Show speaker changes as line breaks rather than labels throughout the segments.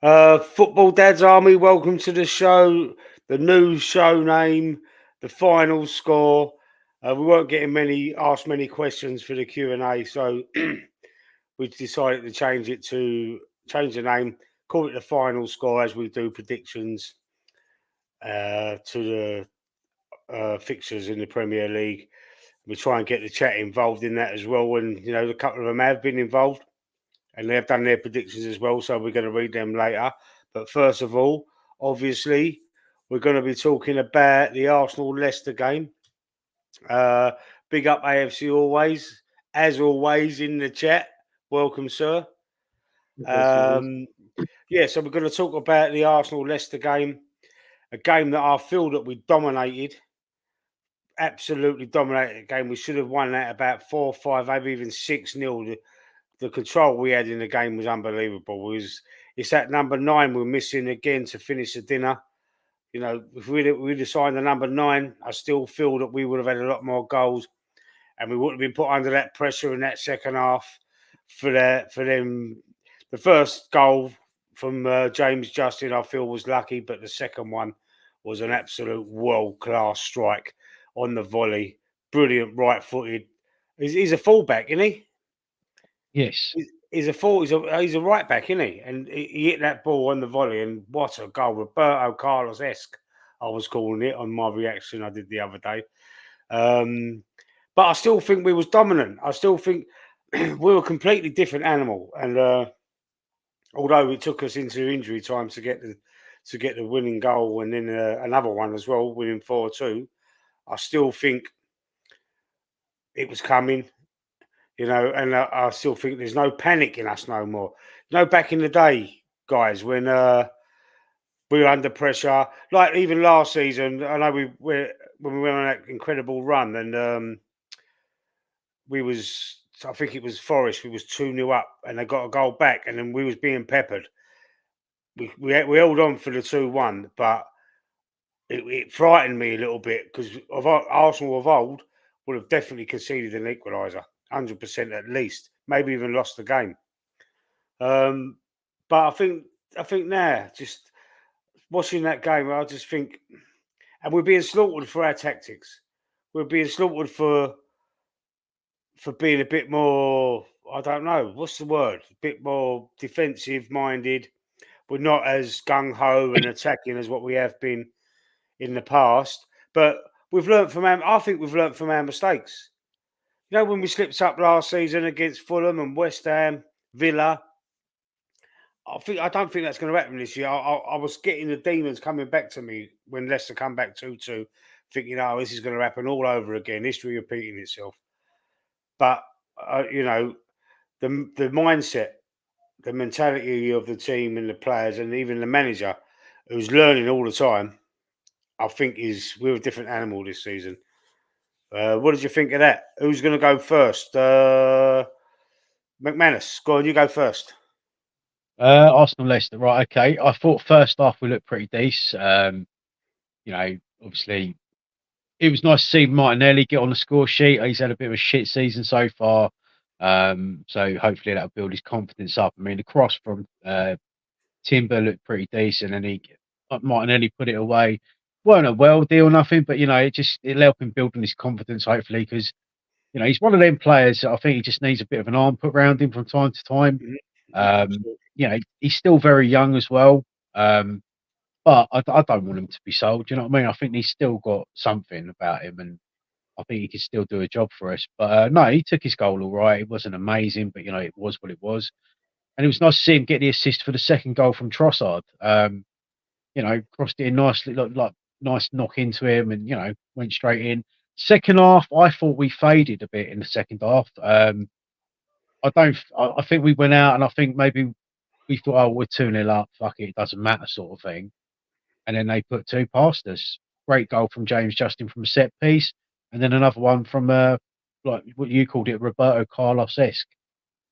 Football Dad's Army, welcome to the show. The new show name, the final score. We weren't getting asked many questions for the Q&A, so we decided to change the name, call it the final score as we do predictions to the fixtures in the Premier League. We try and get the chat involved in that as well, and a couple of them have been involved and they've done their predictions as well. So we're going to read them later. But first of all, obviously, we're going to be talking about the Arsenal Leicester game. Uh, Big up AFC always, as always in the chat. Welcome, sir.
As always.
Um, yeah, so we're going to talk about the Arsenal Leicester game, a game that I feel that we dominated, absolutely dominated the game. We should have won that about 4-5, maybe even 6-0. The control we had in the game was unbelievable. It's that number 9 we're missing again to finish the dinner. If we'd have signed the number 9, I still feel that we would have had a lot more goals, and we wouldn't have been put under that pressure in that second half for them. The first goal from James Justin, I feel, was lucky, but the second one was an absolute world class strike on the volley. Brilliant, right footed. He's a fullback, isn't he?
Yes.
He's a full. He's a right back, isn't he? And he hit that ball on the volley, and what a goal! Roberto Carlos esque, I was calling it on my reaction I did the other day. But I still think we was dominant. I still think we were a completely different animal. And although it took us into injury time to get the winning goal, and then another one as well, winning 4-2, I still think it was coming. And I still think there's no panic in us no more. Back in the day, guys, when we were under pressure, like even last season, I know when we went on that incredible run, and I think it was Forest, we was 2-0 up, and they got a goal back, and then we was being peppered. We held on for the 2-1, but it frightened me a little bit because of Arsenal of old would have definitely conceded an equaliser, 100% at least, maybe even lost the game. But I think now, just watching that game, I just think, and we're being slaughtered for our tactics. We're being slaughtered for being a bit more. I don't know what's the word. A bit more defensive minded. We're not as gung ho and attacking as what we have been in the past. But we've learned from our. I think we've learned from our mistakes. When we slipped up last season against Fulham and West Ham, Villa. I don't think that's going to happen this year. I was getting the demons coming back to me when Leicester come back 2-2, thinking, "Oh, this is going to happen all over again. History repeating itself." But the mindset, the mentality of the team and the players, and even the manager, who's learning all the time, I think we're a different animal this season. What did you think of that? Who's going to go first? McManus, go on, you go first.
Arsenal Leicester, right? Okay. I thought first half we looked pretty decent. Obviously, it was nice to see Martinelli get on the score sheet. He's had a bit of a shit season so far. So hopefully that'll build his confidence up. I mean, the cross from Timber looked pretty decent, and Martinelli put it away. Weren't a well deal, nothing, but it'll help him building his confidence hopefully because he's one of them players that I think he just needs a bit of an arm put around him from time to time.
Mhm.
Um,
Absolutely.
he's still very young as well. But I don't want him to be sold. Do you know what I mean? I think he's still got something about him, and I think he can still do a job for us. But no, he took his goal all right. It wasn't amazing, but it was what it was. And it was nice to see him get the assist for the second goal from Trossard. Crossed it in nicely, like nice knock into him, and went straight in. Second half, I thought we faded a bit in the second half. I don't. I think we went out, and I think maybe we thought, oh, we're 2-0 up. Fuck it, it doesn't matter, sort of thing. And then they put two past us. Great goal from James Justin from a set piece, and then another one from like what you called it, Roberto Carlos esque.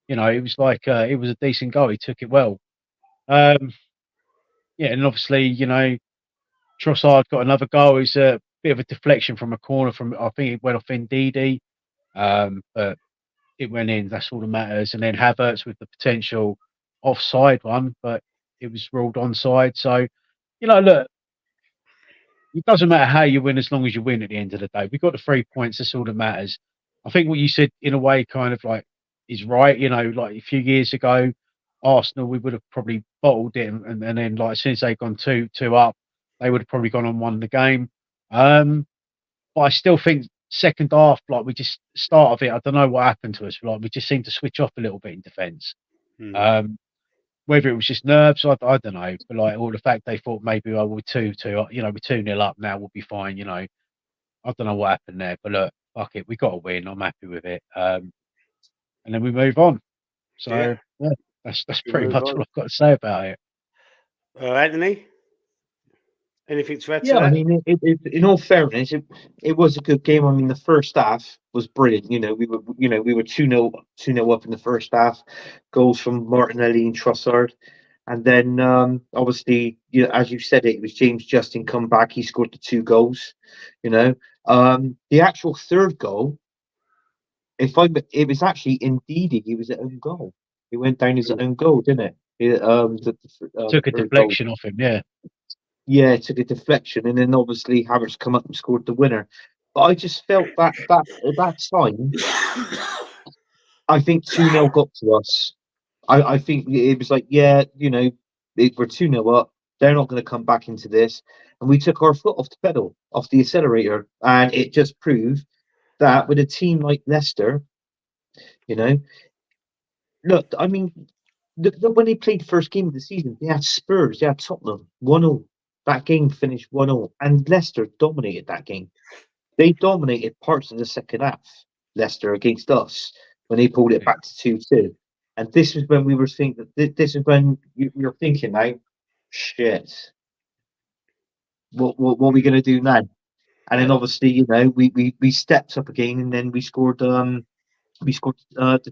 It was like it was a decent goal. He took it well. Um, yeah, and obviously, Trossard got another goal. It was a bit of a deflection from a corner from I think it went off Ndidi, but it went in. That's all that matters. And then Havertz with the potential offside one, but it was ruled onside. So look, it doesn't matter how you win as long as you win at the end of the day. We got the 3 points. That's all that matters. I think what you said in a way kind of like is right. Like a few years ago, Arsenal, we would have probably bottled it, and then like as soon as they'd gone two up, they would have probably gone and won the game. But I still think second half, like we just start of it, I don't know what happened to us. Like we just seemed to switch off a little bit in defence.
Hmm.
Whether it was just nerves, I don't know. But like, or the fact they thought maybe we're two, we're 2-0 up now, we'll be fine. I don't know what happened there. But look, fuck it, we got to win. I'm happy with it. And then we move on.
Yeah,
So yeah, that's
we
pretty
move
much
on.
all I've got to say about it.
Anthony, anything to add to
Yeah, I
that?
mean, in all fairness, it was a good game. I mean, the first half was brilliant. We were 2-0 up in the first half. Goals from Martinelli and Trossard, and then obviously, as you said, it was James Justin come back. He scored the two goals. You know, the actual third goal, it was actually indeed he was at own goal. It went down as an own goal, didn't it? The
Took a
third goal.
deflection off him. Yeah,
Yeah, it took a deflection, and then obviously Havertz come up and scored the winner. But I just felt that at that time, I think 2-0 got to us. I think it was like, yeah, we're 2-0 up. They're not going to come back into this. And we took our foot off the pedal, off the accelerator. And it just proved that with a team like Leicester, you know, look, I mean, when they played the first game of the season, they had Spurs, they had Tottenham, 1-0. That game finished 1-0. And Leicester dominated that game. They dominated parts of the second half, Leicester, against us when they pulled it back to 2-2. And this is when we were thinking, this is when we were thinking, like, shit, what are we going to do now? And then obviously, we stepped up again, and then we scored the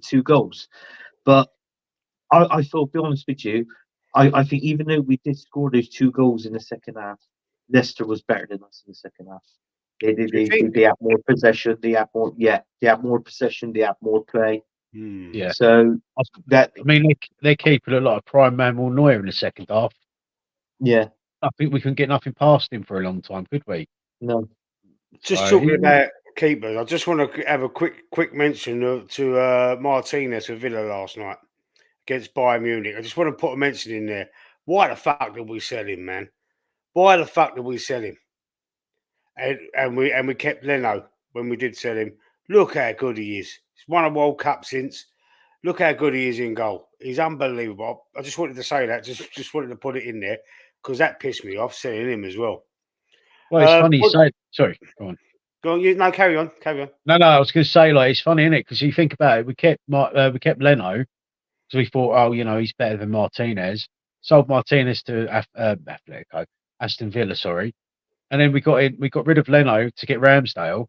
two goals. But I feel, be honest with you, I think even though we did score those two goals in the second half, Leicester was better than us in the second half. They they
Do you
they, they,
think?
they had more possession. They had more possession. They had more play.
Hmm.
yeah.
So
I,
that
I mean, they're keeping a lot of prime Manuel Neuer in the second half.
yeah,
I think we couldn't get nothing past him for a long time, could we?
no,
Just
So
talking about keepers, I just want to have a quick mention to Martinez for Villa last night against Bayern Munich. I just want to put a mention in there. Why the fuck did we sell him, man? Why the fuck did we sell him? And we kept Leno when we did sell him. Look how good he is. He's won a World Cup since. Look how good he is in goal. He's unbelievable. I just wanted to say that. Just wanted to put it in there because that pissed me off selling him as well.
well, it's funny you
What,
say. Sorry, go on.
go on, you no, carry on, carry on.
No, I was going to say like it's funny, isn't it? Because you think about it, we kept Leno because we thought, oh, he's better than Martinez. Sold Martinez to Atletico, Aston Villa, sorry, and then we got rid of Leno to get Ramsdale.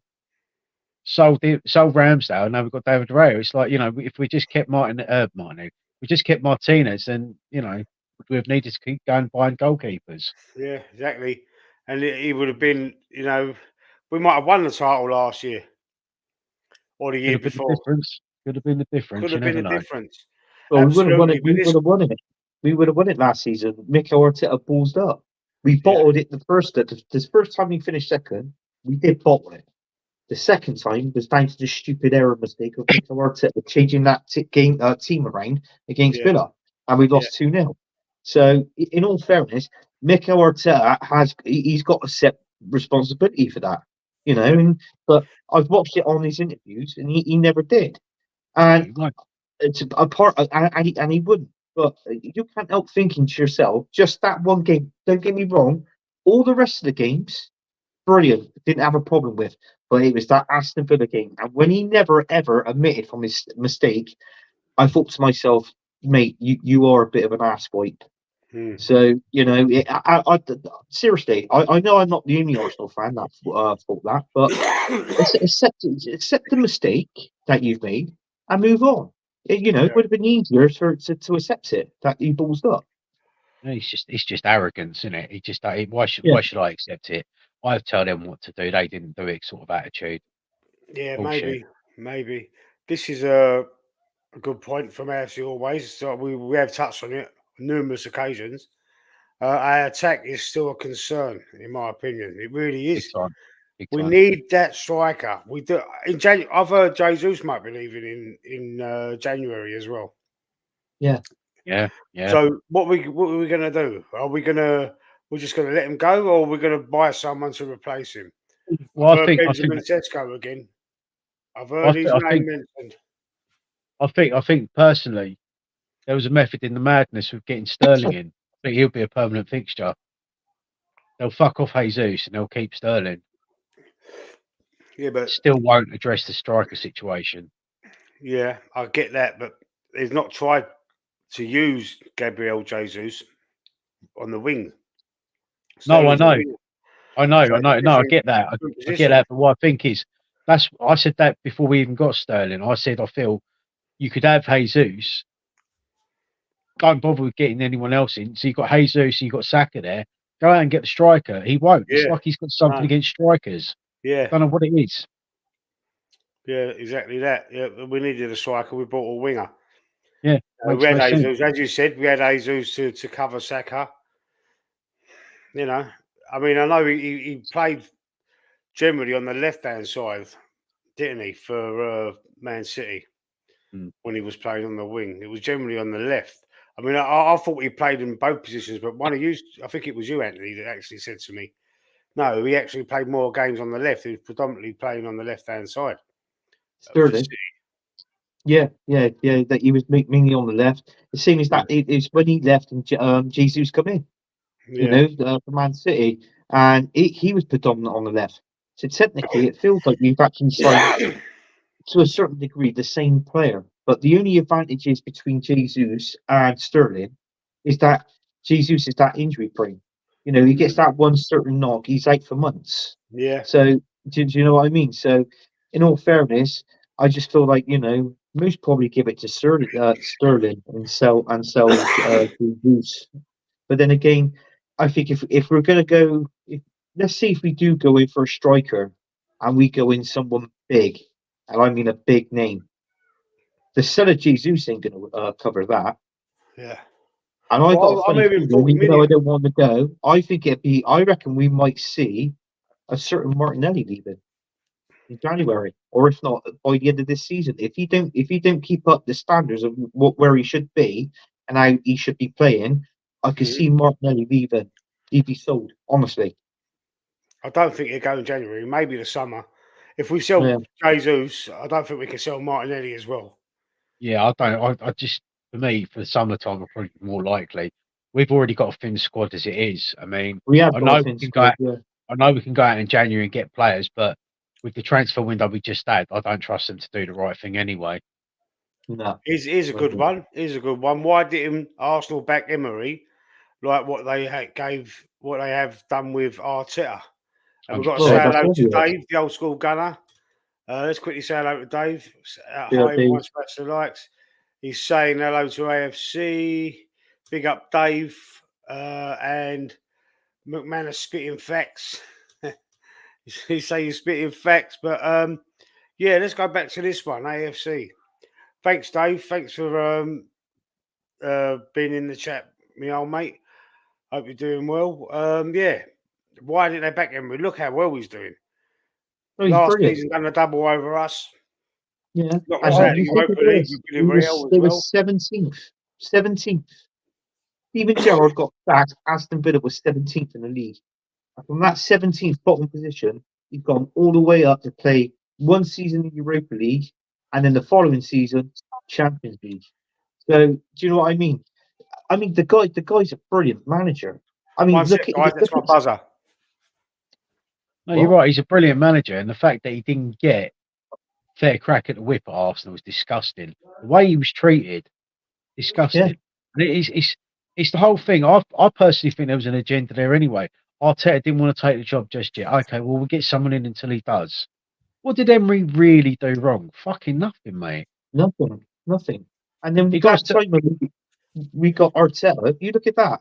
Sold Ramsdale, and now we've got David Raya. It's like if we just kept we just kept Martinez, then we've needed to keep going buying goalkeepers.
Yeah, exactly. And he would have been, we might have won the title last year or the
Could
year
have been the
before.
difference. Could have been the
Could
difference. You
have been
never
the
know.
difference.
well, we would have won it.
Absolutely. But
We would
this,
have won it. We would have won it last season. Mikel Arteta ballsed up. We
yeah,
bottled it the first time we finished second. We did bottle it. The second time was down to the stupid error mistake of Mikel Arteta changing that team around against
yeah,
Villa, and we
yeah,
lost 2-0. So, in all fairness, Mikel Arteta he's got to accept responsibility for that,
yeah.
but I've watched it on his interviews, and he never did.
No,
And
you won't.
it's a part, and he wouldn't. But you can't help thinking to yourself, just that one game. Don't get me wrong, all the rest of the games brilliant. Didn't have a problem with. But it was that Aston Villa game. And when he never ever admitted from his mistake, I thought to myself, mate, you are a bit of an asswipe.
Hmm.
So, seriously, I know I'm not the only Arsenal fan that thought that, but accept the mistake that you've made and move on.
Yeah,
It would have been easier to accept it that he balls up.
No, it's just arrogance, isn't it? He just why should
Yeah.
I accept it? I tell them what to do. They didn't do it, sort of attitude.
yeah,
Bullshit.
maybe. This is a good point from us always. So we have touched on it on numerous occasions. Our attack is still a concern, in my opinion. It really
Big
is.
time. Big
We
time.
need that striker. We do. In January, I've heard Jesus might be leaving in January as well.
Yeah.
Yeah. Yeah.
So what are we going to do? We're just going to let him go, or we're going to buy someone to replace him?
Well,
I've heard Benjamin Sesko again. I've heard his name mentioned.
I think personally, there was a method in the madness with getting Sterling in. I think he'll be a permanent fixture. They'll fuck off Jesus and they'll keep Sterling.
Yeah, but
Still won't address the striker situation.
yeah, I get that, but they've not tried to use Gabriel Jesus on the wing.
No, I
Sterling's a
know.
winger,
I know.
so it's a
No, I
different,
get that.
different
I get
position.
that. But what I think is, I said that before we even got Sterling. I said, I feel you could have Jesus. Don't bother with getting anyone else in. So you've got Jesus, you've got Saka there. Go out and get the striker. He won't. It's
Yeah,
like he's got something
no,
against strikers.
yeah,
Don't know what it is.
yeah, exactly that. Yeah, we needed a striker. We bought a winger.
Yeah,
We
makes
had
no sense.
Jesus, as you said, we had Jesus to cover Saka. You know, I mean, I know he played generally on the left hand side, didn't he, for Man City
Mm.
when he was playing on the wing? It was generally on the left. I mean, I thought he played in both positions, but one of you, I think it was you, Anthony, that actually said to me, no, he actually played more games on the left. He was predominantly playing on the left hand side for
Sterling.
City.
Yeah. That he was mainly on the left. The same as that it's when he left and Jesus come in. You
Yeah,
know, for Man City, and he was predominant on the left. So technically, it feels like we've actually signed to a certain degree the same player. But the only advantages between Jesus and Sterling is that Jesus is that injury prone. You know, he gets that one certain knock, he's out for months.
yeah,
So do you know what I mean? So in all fairness, I just feel like, you know, most probably give it to Sterling and sell Jesus. But then again, I think if we're gonna go, let's see if we do go in for a striker and we go in someone big, and I mean a big name. The son of Jesus ain't gonna cover that.
yeah.
And I got a
Well, I'm
funny
hearing
feeling,
40
even though I
million.
don't want to go, I think it'd be. I reckon we might see a certain Martinelli leaving in January, or if not by the end of this season. If he don't keep up the standards of where he should be and how he should be playing, I could
Mhm.
see Martinelli leaving. He'd be sold, honestly.
I don't think he'll go in January, maybe the summer. If we sell
Yeah,
Jesus, I don't think we can sell Martinelli as well.
Yeah, I don't. I just, for me, for the summertime, are probably more likely. We've already got a thin squad as it is. I mean,
we have
I
got a
know we
thin
can go
squad.
out.
Yeah,
I know we can go out in January and get players, but with the transfer window we just had, I don't trust them to do the right thing anyway.
no,
Here's a good one. Here's a good one. Why didn't Arsenal back Emery like what they what they have done with Arteta? And we've got to say
well, that's
hello to
obvious.
Dave, the old school gunner. Let's quickly say hello to Dave.
Yeah,
Hi, everyone, smash the likes. He's saying hello to AFC. Big up, Dave. And McManus spitting facts. He's saying he's spitting facts. But yeah, let's go back to this one, AFC. Thanks, Dave. Thanks for being in the chat, me old mate. Hope you're doing well. Yeah. Why didn't they back him? Look how well he's doing.
no, he's
Last
brilliant.
season, done a double over us.
Yeah,
Knocked us
and
out of the
you think
Europa
of
League
this,
with Villarreal as
they
well.
was 17th, 17th. Steven Gerrard got sacked. Aston Villa was 17th in the league. And from that 17th bottom position, he's gone all the way up to play one season in Europa League, and then the following season, Champions League. So, do you know what I mean? I mean, the guy's a brilliant manager. I mean,
One sec, guys. That's my buzzer.
No, you're right. He's a brilliant manager, and the fact that he didn't get fair crack at the whip at Arsenal was disgusting. The way he was treated, disgusting. And it's the whole thing. I personally think there was an agenda there anyway. Arteta didn't want to take the job just yet. Okay, well we'll get someone in until he does. What did Emery really do wrong? Fucking nothing, mate.
Nothing. And then
He got us
that
to,
time when we got Arteta, you look at that.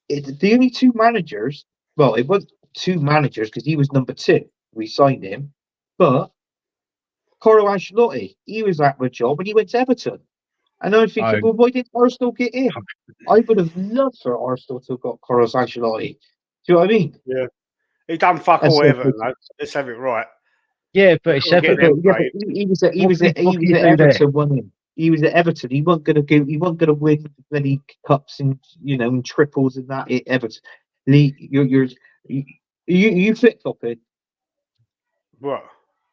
The only two managers, well, it was two managers because he was number two. We signed him, but Carlo Ancelotti, he was out of a job and he went to Everton. And I'm thinking,
Oh,
well, why did Arsenal get in? I would have loved for Arsenal to have got Carlos Ancelotti. Do you know what I mean?
Yeah. He done fuck
And
all
so,
Everton, though. Let's have it right.
yeah, but it's
Couldn't get
Everton.
them
but
playing.
he was at
What can he do there?
Everton, wasn't he? He was at Everton. He wasn't gonna go. He wasn't gonna win many cups and and triples and that at Everton. Lee, you flip flopping.
What?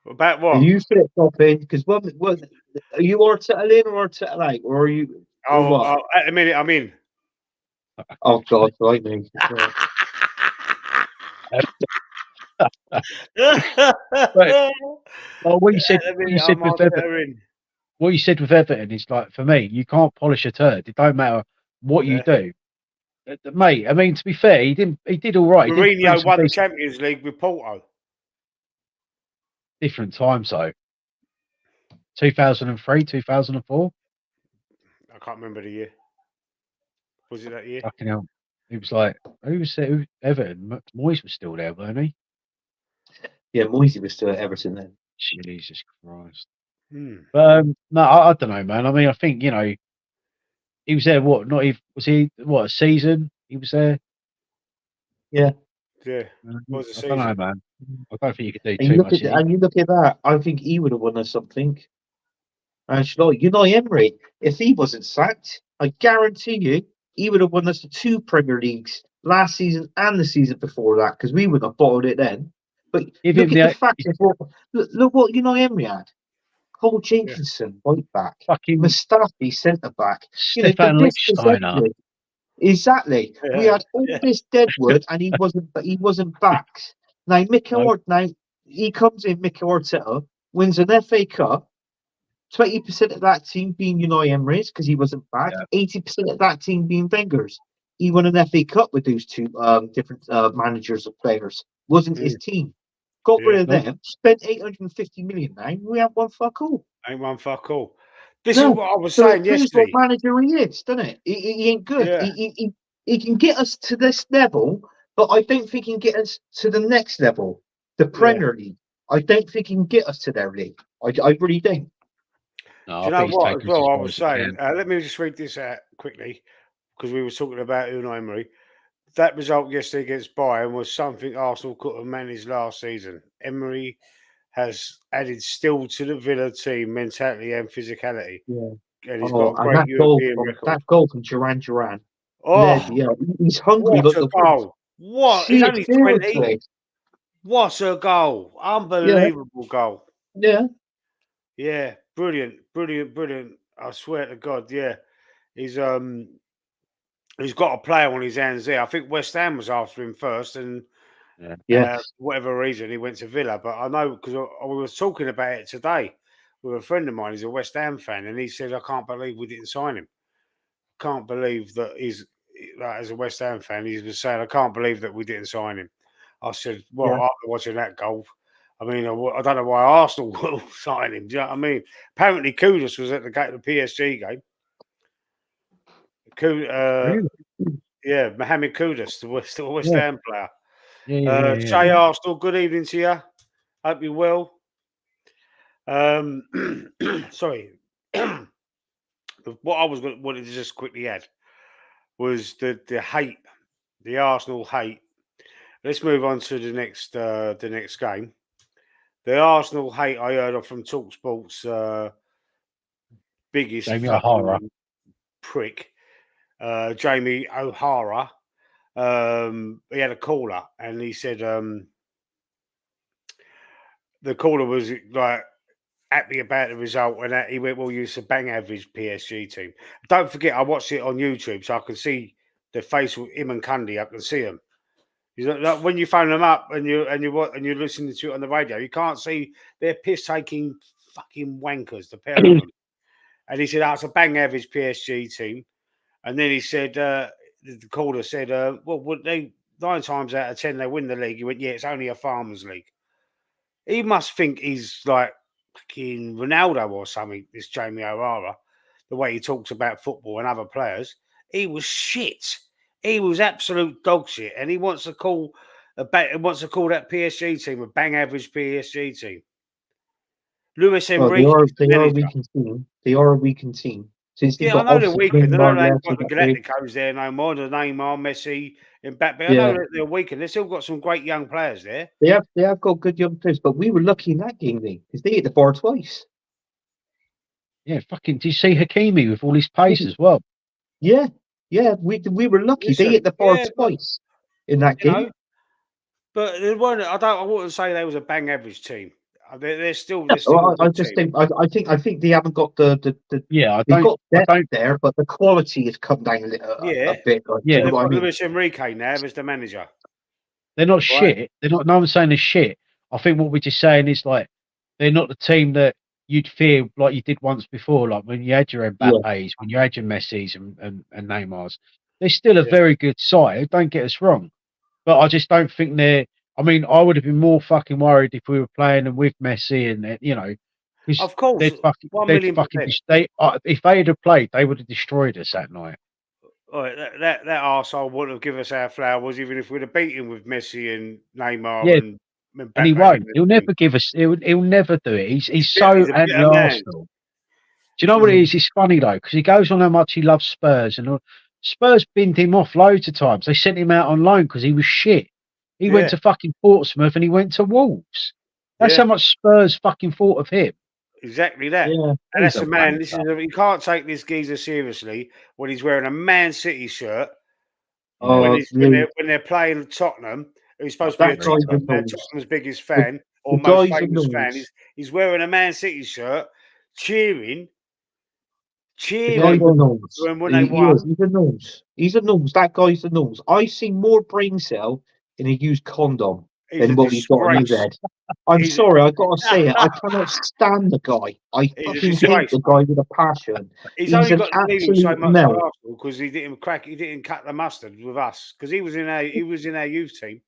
About
Are
what?
you flip flopping? Because what are you Arteta in or Arteta out, or are you or what?
At the minute, I'm in.
Oh God, right me. Yeah.
Right. Well, what you said,
At the
what you
minute,
said
I'm
with Everton,
in.
what you said with Everton is like, for me, you can't polish a turd. It don't matter what you
Yeah.
do, mate. I mean, to be fair, he did all right. He did bring
Mourinho
some
won the
decent,
Champions League with Porto.
different times though. 2003, 2004.
I can't remember the year. Was it that year?
Fucking hell. It was like, who was there? Everton? Moyes was still there, weren't he?
Yeah, Moisey was still at Everton then.
Jesus Christ.
Hmm.
But no, I don't know, man. I mean, I think he was there. What? Not even was he? What, a season? He was there.
Yeah.
Yeah. Was the
I don't know,
season.
man. I don't think you could do
And you
too
look
much.
at that. I think he would have won us something. Actually, Emery, if he wasn't sacked, I guarantee you, he would have won us the 2 Premier Leagues last season and the season before that, because we wouldn't have bottled it then. But
Give
look
him
at the
the
fact of look what Emery had. Cole Jenkinson, right back.
fucking
Mustafi, centre back. The
Stefan
list is
Lichtsteiner.
endless. Exactly. We
Yeah.
had all this Deadwood, and he wasn't backed. Now he comes in. Mikel Arteta wins an FA Cup. 20% of that team being Unai Emery's because he wasn't backed.
Yeah.
80% of that team being Wenger's. He won an FA Cup with those two different managers of players. Wasn't his team. Got
Yeah.
rid of
Nope.
them. Spent 850 million. Now we have one fuck all.
Ain't one fuck all. This is
No.
what I was
So it
saying
proves what
yesterday.
manager he is, doesn't it? He ain't good.
Yeah.
He can get us to this level, but I don't think he can get us to the next level, the Premier League. I don't think he can get us to their league. I really don't.
No,
Do
I
you know
think he's
what, as
taken us as
well, I
far
was
as he
saying,
can.
let me just read this out quickly, because we were talking about Unai Emery. That result yesterday against Bayern was something Arsenal could have managed last season. Emery has added still to the Villa team mentality and physicality.
Yeah.
And he's got a
And
great European record.
that goal from Duran.
Oh,
He's hungry
what
like
a
the wolf.
goal. What? He's only 20.
Seriously.
What a goal.
Yeah.
Unbelievable goal.
Yeah.
Yeah, brilliant, brilliant, brilliant. I swear to God, yeah. He's got a player on his hands there. I think West Ham was after him first, and
Yeah.
for whatever reason he went to Villa. But I know because I was talking about it today with a friend of mine. He's a West Ham fan, and he said, "I can't believe we didn't sign him. Can't believe that he's like, as a West Ham fan, he was saying, I can't believe that we didn't sign him." I said, "Well,
Yeah.
after watching that goal, I mean, I don't know why Arsenal will sign him. Do you know what I mean? Apparently, Kudus was at the PSG game.
Really?
Yeah, Mohamed Kudus, the West
Yeah.
Ham player.
Yeah.
Shay Arsenal, good evening to you. Hope you're well. Sorry. What I was wanted to just quickly add was the hate, the Arsenal hate. Let's move on to the next game. The Arsenal hate I heard of from TalkSport's biggest
Jamie
fucking
O'Hara.
prick, Jamie O'Hara. He had a caller and he said the caller was like happy about the result and that he went, well, it's a bang average PSG team. Don't forget, I watched it on YouTube so I can see the face with him and Cundy. I can see them. Like when you phone them up and you're listening to it on the radio, you can't see they're piss taking fucking wankers, the pair of them. And he said, "Oh, it's a bang average PSG team." And then he said, the caller said, "Well, would they 9 times out of 10 they win the league?" He went, "Yeah, it's only a farmers league." He must think he's like fucking Ronaldo or something. This Jamie O'Hara, the way he talks about football and other players, he was shit. He was absolute dog shit, and he wants to call that PSG team a bang average PSG team. Luis
Well,
Enrique is the
they are a
manager.
weakened team. They are a weakened team. Since they
Yeah, I
got
know they're
obviously
weakened. I know
Neymar
they ain't
left,
got
they
the
got Bale.
Galacticos there no more. The Neymar, Messi, Mbappe. I
Yeah,
know that they're weakened. They've still got some great young players there.
they have got good young players, but we were lucky in that game, because they hit the bar twice.
Yeah, fucking. Do you see Hakimi with all his pace as well?
Yeah, we were lucky. They
Listen,
hit the bar
but
twice in that
you
game.
know, but they weren't. I wouldn't say they was a bang average team. They're still a
Well, I
good
just
team.
think I think they haven't got the
Yeah,
they've got
I
depth
don't.
there, but the quality has come down a
Yeah,
bit. Like, do
Yeah,
you know
they've
what I
got
mean?
Luis Enrique now as the manager,
they're not
right?
shit. They're not. No one's saying they're shit. I think what we're just saying is like they're not the team that you'd fear like you did once before. Like when you had your
Yeah,
Mbappe's, when you had your Messi's and Neymar's. They're still a
Yeah.
very good side. Don't get us wrong, but I just don't think they're. I mean, I would have been more fucking worried if we were playing them with Messi and you know, because
Of course, one
they'd
million
fucking
percent.
if they had played, they would have destroyed us that night.
All right, that arsehole wouldn't have given us our flowers, even if we'd have beaten with Messi and Neymar
Yeah,
and
and he
Mbappe in
won't.
the
He'll
team.
never give us. He'll never do it. He's
He's
so
a
anti
bitter man.
Arsenal. Do you know what it is? It's funny though, because he goes on how much he loves Spurs, and Spurs binned him off loads of times. They sent him out on loan because he was shit. He went
Yeah,
to fucking Portsmouth and he went to Wolves. That's
yeah,
how much Spurs fucking thought of him.
exactly that.
yeah.
And
He's
that's
a
a man.
wanker.
You can't take this geezer seriously when he's wearing a Man City shirt
Mm,
Lee,
when they're playing Tottenham. Who's supposed to be
fucking
a
that guy's a
retard.
nose.
Tottenham's biggest
The,
fan
the
or most
guy's a
famous fan.
nose.
He's wearing a Man City shirt, cheering,
The
Yeah,
guy's
cheering
a
well,
nose.
when they
He is.
won.
He's a nose. He's a nose. That guy's a nose. I see more brain cell in a used condom
He's
than
a
what he's got on his
disgrace.
head. I'm
He's
sorry, I gotta say it. I cannot stand the guy. I
he's a
fucking hate
disgrace.
the guy with a passion.
He's
He's
only
an
got to leave so
absolute
much for
melt.
Arsenal because he didn't cut the mustard with us because he was in our youth team.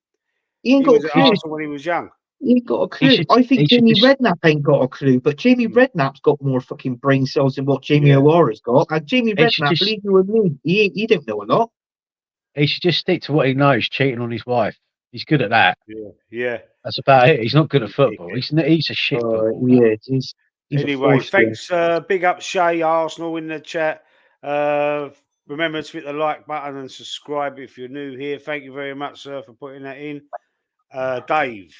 He ain't
He
got a
was at
he's
clue.
just
Arsenal when he was young.
He ain't got a
he
clue.
should
I think
he should
Jamie
just
Redknapp ain't got a clue, but Jamie
Mm.
Redknapp's got more fucking brain cells than what Jamie
Yeah,
O'Hara's got. And Jamie
he should
Redknapp,
just
believe you or me, he don't know a lot.
he should just stick to what he knows, cheating on his wife. He's good at that.
yeah, yeah.
That's about it. He's not good at football.
Dickhead.
He's a shit footballer.
Yeah, he's a
Anyway,
foreskin.
thanks. Big up Shay Arsenal in the chat. Remember to hit the like button and subscribe if you're new here. Thank you very much, sir, for putting that in. Dave.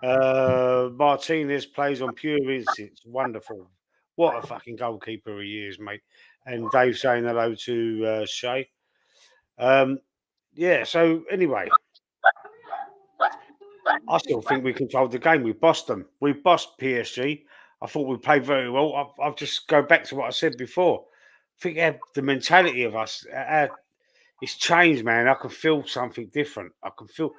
Martinez plays on pure instinct. Wonderful. What a fucking goalkeeper he is, mate. And Dave saying hello to Shay. Yeah, so anyway, I still think we controlled the game. We bossed them. We bossed PSG. I thought we played very well. I'll just go back to what I said before. I think the mentality of us, it's changed, man. I can feel something different. I can feel,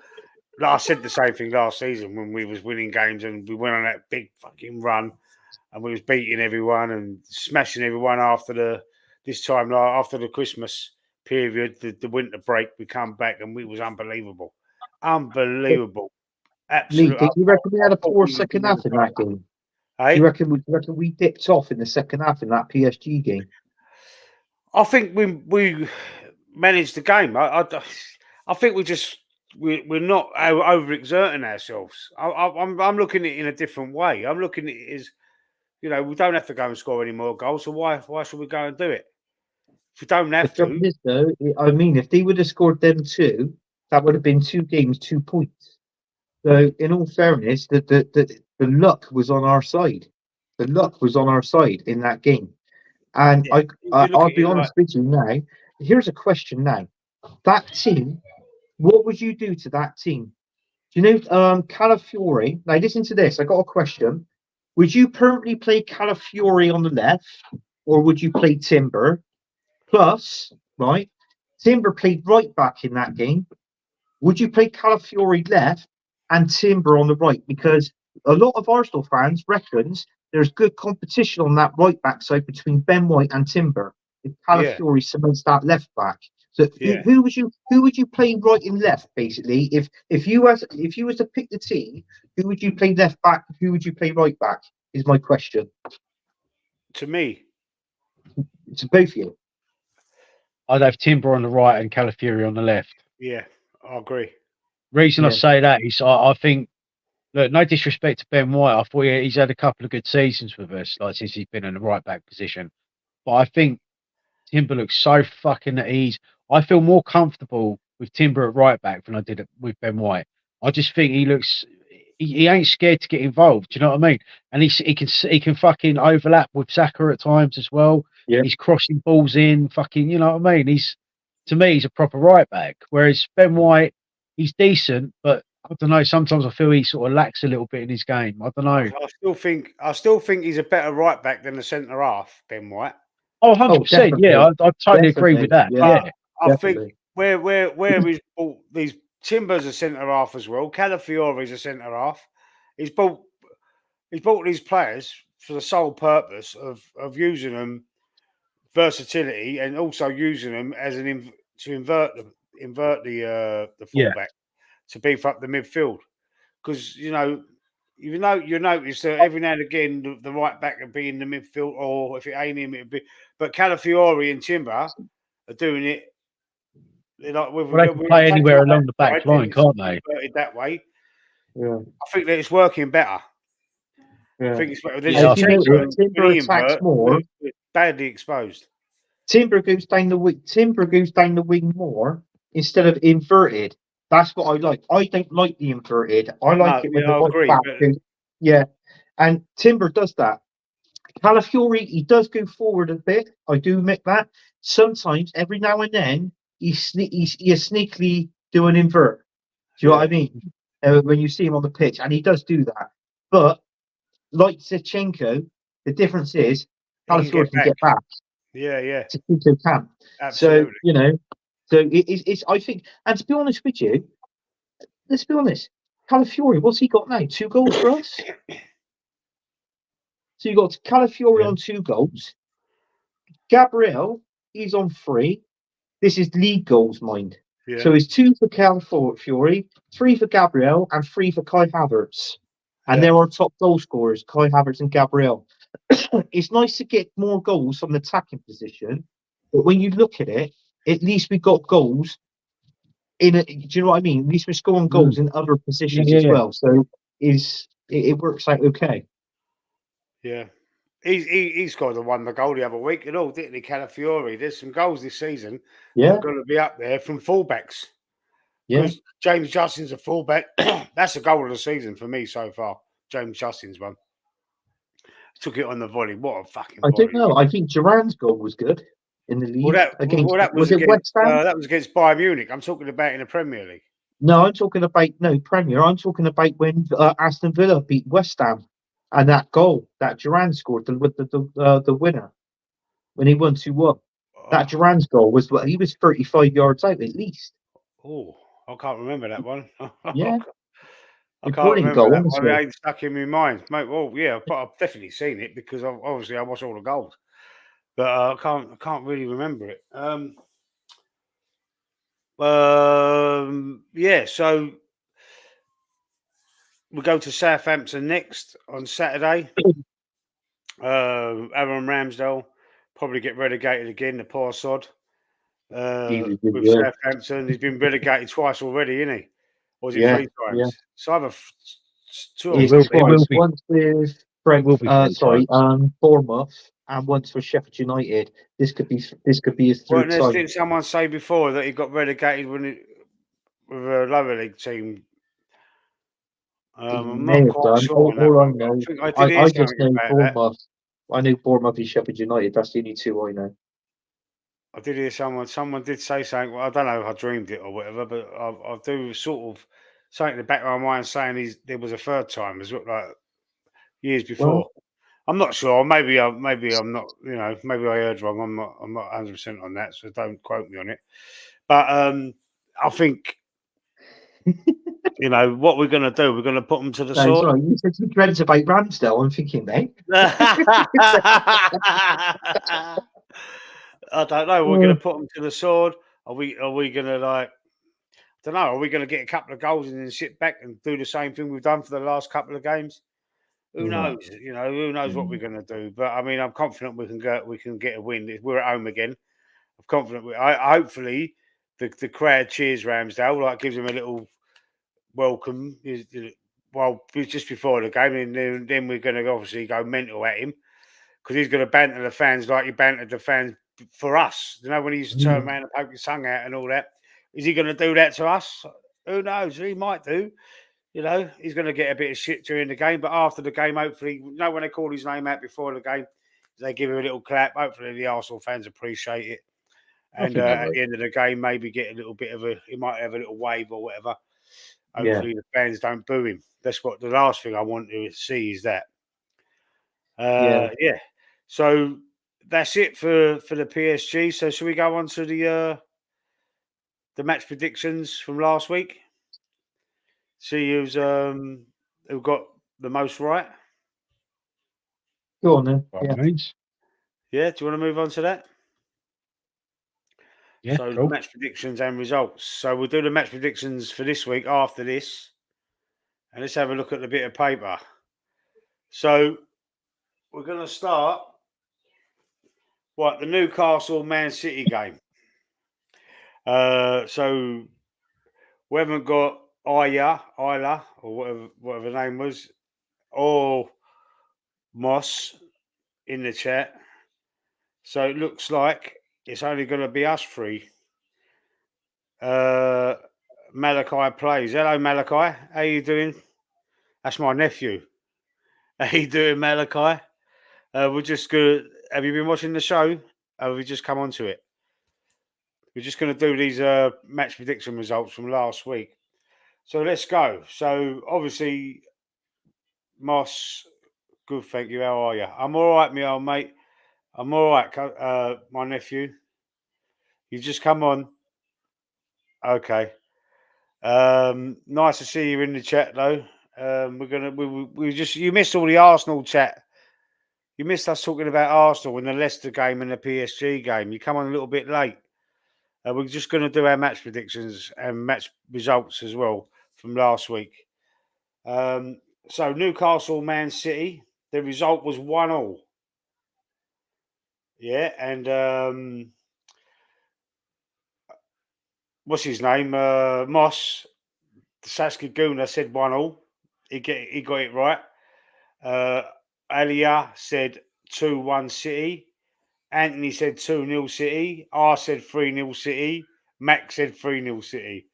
like I said the same thing last season when we was winning games and we went on that big fucking run and we was beating everyone and smashing everyone after the Christmas period, the winter break, we come back and we was unbelievable. Unbelievable.
Lee,
Absolute.
do you reckon we
I
had a
thought
poor
we was
second
going to
half in
have
that game?
a
Do
go.
you reckon we dipped off in the second half in that PSG game?
I think we managed the game. I think we're not overexerting ourselves. I'm looking at it in a different way. I'm looking at it as, we don't have to go and score any more goals. So why should we go and do it? If we don't
The
have
trouble
to,
is, though, I mean, if they would have scored them two, that would have been 2 games, 2 points. So, in all fairness, the luck was on our side. The luck was on our side in that game. And
yeah, if you look
I'll
at
be
it like,
honest with you now. Here's a question now. That team, what would you do to that team? Do you know Calafiore? Now, listen to this. I got a question. Would you permanently play Calafiore on the left, or would you play Timber? Plus, right, Timber played right back in that game. Would you play Calafiore left and Timber on the right? Because a lot of Arsenal fans reckons there's good competition on that right back side between Ben White and Timber. If
yeah,
Calafiore cements that left back. So
yeah.
who would you play right and left basically? If you was to pick the team, who would you play left back? Who would you play right back? Is my question
To me,
to both of you.
I'd have Timber on the right and Calafiori on the left.
yeah, I agree.
Reason I
Yeah,
say that is I think, look, no disrespect to Ben White, I thought he's had a couple of good seasons with us, like since he's been in the right back position. But I think Timber looks so fucking at ease. I feel more comfortable with Timber at right back than I did with Ben White. I just think he looks. He ain't scared to get involved. Do you know what I mean? And he can fucking overlap with Saka at times as well.
Yeah.
He's crossing balls in. Fucking, you know what I mean? To me, he's a proper right back. Whereas Ben White, he's decent, but I don't know. Sometimes I feel he sort of lacks a little bit in his game. I don't know.
I still think he's a better right back than the centre half, Ben White.
Oh, 100%. Yeah, I totally agree with that.
Definitely.
Yeah.
I think where he's bought these Timbers a centre half as well. Calafiori's a centre half. He's bought these players for the sole purpose of using them versatility and also using them as to invert the fullback to beef up the midfield. Because you notice that every now and again the right back would be in the midfield, or if it ain't him, it'd be. But Calafiori and Timber are doing it. Like
Well, they can play anywhere along the back line, can't they?
That way.
Yeah.
I think that it's working better.
Yeah.
I think it's better.
Yeah,
Timber attacks more.
Badly exposed.
Timber goes down the wing. Timber goes down the wing more instead of inverted. That's what I like. I don't like the inverted. I like it when the right back goes. Yeah, and Timber does that. Calafiori, he does go forward a bit. I do admit that. Sometimes, every now and then, he sneakily do an invert. Do you know what I mean? When you see him on the pitch, and he does do that. But like Zinchenko, the difference is Calafiori can get back.
Yeah.
Tito can.
Absolutely.
So it's. I think, and to be honest with you, let's be honest. Calafiori, what's he got now? 2 goals for us. So you got Calafiori on 2 goals. Gabriel, he's on 3. This is league goals, mind.
Yeah.
So it's 2 for Calafiori, 3 for Gabriel, and 3 for Kai Havertz. And they're our top goal scorers, Kai Havertz and Gabriel. It's nice to get more goals from the attacking position, but when you look at it, at least we got goals do you know what I mean? At least we're scoring goals in other positions as well. So it works out okay.
Yeah. He scored the one the goal the other week and all, didn't he, Calafiori? There's some goals this season that are going to be up there from fullbacks. Because James Justin's a fullback. That's the goal of the season for me so far. James Justin's one. Took it on the volley. What a fucking volley.
I don't know. I think Duran's goal was good in the league. Was it West Ham?
That was against Bayern Munich. I'm talking about in the Premier League.
No, I'm talking about Premier. I'm talking about when Aston Villa beat West Ham, and that goal that Duran scored with the winner when he won 2-1. That Duran's goal he was 35 yards out at least.
Oh, I can't remember that one.
Yeah.
I can't remember that one. It ain't stuck in my mind, mate. Well, yeah, but I've definitely seen it because obviously I watch all the goals, but I can't really remember it. Yeah. So we go to Southampton next on Saturday. Aaron Ramsdale probably get relegated again. The poor sod. With Southampton, he's been relegated twice already, isn't he? Or was it 3 times?
Yeah.
So either 2 or 3.
It will be. Once with Bournemouth, and once for Sheffield United. This could be his 3rd time.
Didn't someone say before that he got relegated with a lower league team? I'm not quite sure.
All I know, I just know
Bournemouth.
I knew Bournemouth and Sheffield United. That's the only 2 I know.
I did hear someone did say something. Well, I don't know if I dreamed it or whatever, but I do sort of something in the back of my mind saying there was a 3rd time as well, like years before. Well, I'm not sure. Maybe I'm not. Maybe I heard wrong. I'm not 100% on that, so don't quote me on it. But I think what we're going to do. We're going to put them to the sword.
Sorry, you said some dreads about Ramsdale. I'm thinking, mate.
I don't know. We're going to put them to the sword. Are we going to I don't know. Are we going to get a couple of goals and then sit back and do the same thing we've done for the last couple of games? Who knows? Who knows what we're going to do? But I mean, I'm confident we can get a win. If we're at home again, I'm confident. Hopefully, the crowd cheers Ramsdale, like gives him a little welcome. Well, just before the game, and then we're going to obviously go mental at him because he's going to banter the fans like he bantered the fans for us. You know, when he used to turn around and poke his tongue out and all that. Is he going to do that to us? Who knows? He might do. You know, he's going to get a bit of shit during the game, but after the game, hopefully, you know, when they call his name out before the game, they give him a little clap. Hopefully, the Arsenal fans appreciate it. And at the end of the game, maybe get a little bit of he might have a little wave or whatever. Hopefully, the fans don't boo him. That's what the last thing I want to see is that. Yeah. So that's it for the PSG. So should we go on to the match predictions from last week? See who got the most right.
Go on then.
Yeah.
Do you want to move on to that?
Yeah.
So
Cool.
match predictions and results. So we'll do the match predictions for this week after this, and let's have a look at the bit of paper. So we're going to start the Newcastle Man City game. So we haven't got Isla, or whatever the name was, or Moss in the chat. So it looks like it's only going to be us three. Malachi plays. Hello, Malachi. How you doing? That's my nephew. How you doing, Malachi? We're just good. Have you been watching the show? Have we just come onto it? We're just going to do these match prediction results from last week. So let's go. So obviously, Moss, good, thank you. How are you? I'm all right, me old mate. I'm all right, my nephew. You just come on. Okay. Nice to see you in the chat, though. You missed all the Arsenal chat. You missed us talking about Arsenal in the Leicester game and the PSG game. You come on a little bit late. We're just going to do our match predictions and match results as well from last week. So Newcastle, Man City. The result was 1-1. Yeah, and what's his name? Moss. Saskia Guna said 1-1. He got it right. Alia said 2-1 City. Anthony said 2-0 City. I said 3-0 City. Max said 3-0 City.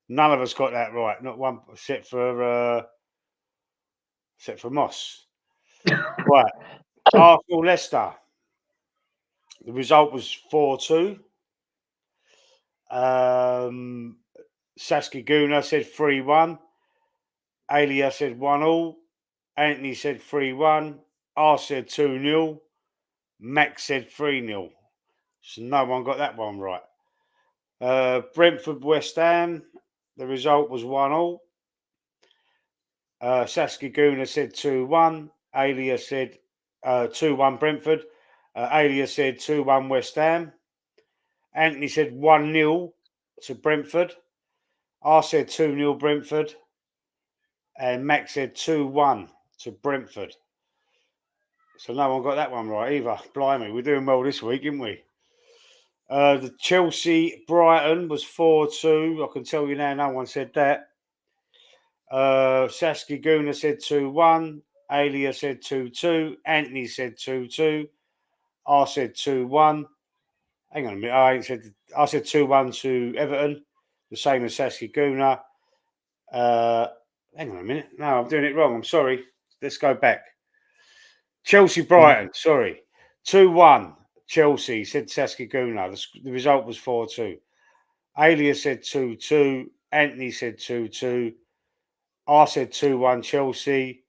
None of us got that right. Not one, except for Moss. Right. Arsenal Leicester. The result was 4-2. Saskia Guna said 3-1. Alia said 1-0. Anthony said 3-1. I said 2-0. Max said 3-0. So no one got that one right. Brentford West Ham. The result was 1-0. Saskia Guna said 2-1. Alia said 2-1 Brentford. Alia said 2-1 West Ham. Anthony said 1-0 to Brentford. I said 2-0 Brentford. And Max said 2-1 to Brentford. So no one got that one right either. Blimey, we're doing well this week, aren't we? The Chelsea Brighton was 4-2. I can tell you now, no one said that. Saskia Guna said 2-1. Alia said 2-2. Anthony said 2-2. I said 2-1. Hang on a minute. I said 2-1 to Everton, the same as Saskia Guna. Hang on a minute. No, I'm doing it wrong. I'm sorry. Let's go back. Chelsea Brighton, sorry. 2-1 Chelsea, said Saskia Guna. The result was 4-2. Alia said 2-2. Anthony said 2-2. I said 2-1 Chelsea.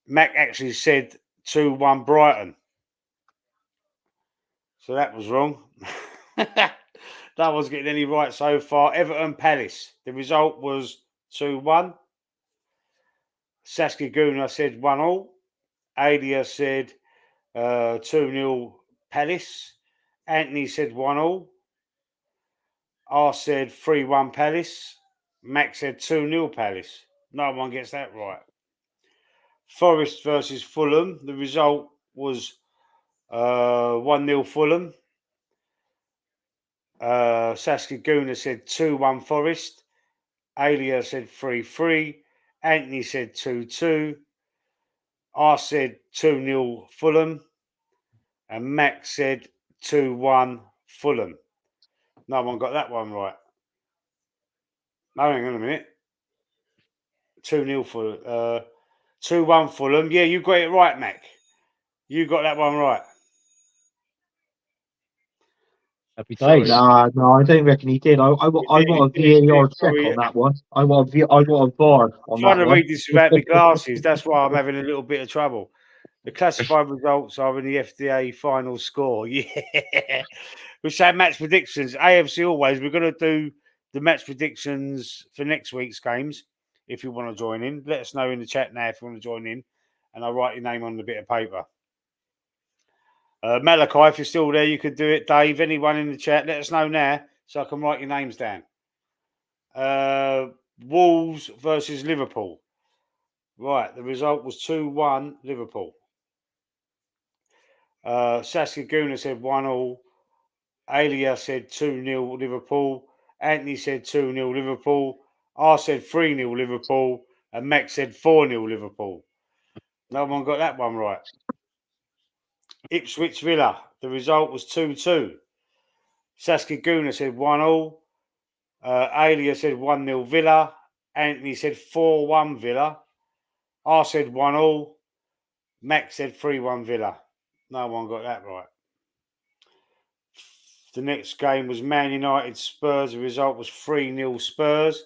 Mac actually said 2-1 Brighton. So that was wrong. That wasn't getting any right so far. Everton Palace. The result was 2-1. Saskia Guna said 1-0. Alia said 2-0 Palace. Anthony said 1-0. I said 3-1 Palace. Max said 2-0 Palace. No one gets that right. Forest versus Fulham. The result was 1-0 Fulham. Saskia Guna said 2-1 Forest. Alia said 3-3. Anthony said 2-2. I said 2-0 Fulham. And Max said 2-1 Fulham. No one got that one right. No, hang on a minute. 2-0 Fulham. 2-1 Fulham. Yeah, you got it right, Mac. You got that one right.
Happy
Sorry.
days.
No, I don't reckon he did. I want a VAR check on that one. I want a VAR on
I'm trying
that
to
one.
read this without my glasses. That's why I'm having a little bit of trouble. The classified results are in the FDA final score. Yeah. We say match predictions. AFC always. We're going to do the match predictions for next week's games. If you want to join in, let us know in the chat now if you want to join in. And I'll write your name on a bit of paper. Malachi, if you're still there, you could do it. Dave, anyone in the chat, let us know now so I can write your names down. Wolves versus Liverpool. Right, the result was 2-1 Liverpool. Saskia Guna said 1-1. Alia said 2-0 Liverpool. Anthony said 2-0 Liverpool. I said 3-0 Liverpool. And Max said 4-0 Liverpool. No one got that one right. Ipswich Villa. The result was 2-2. Saskia Guna said 1-1. Alia said 1-0 Villa. Anthony said 4-1 Villa. I said 1-1. Max said 3-1 Villa. No one got that right. The next game was Man United Spurs. The result was 3-0 Spurs.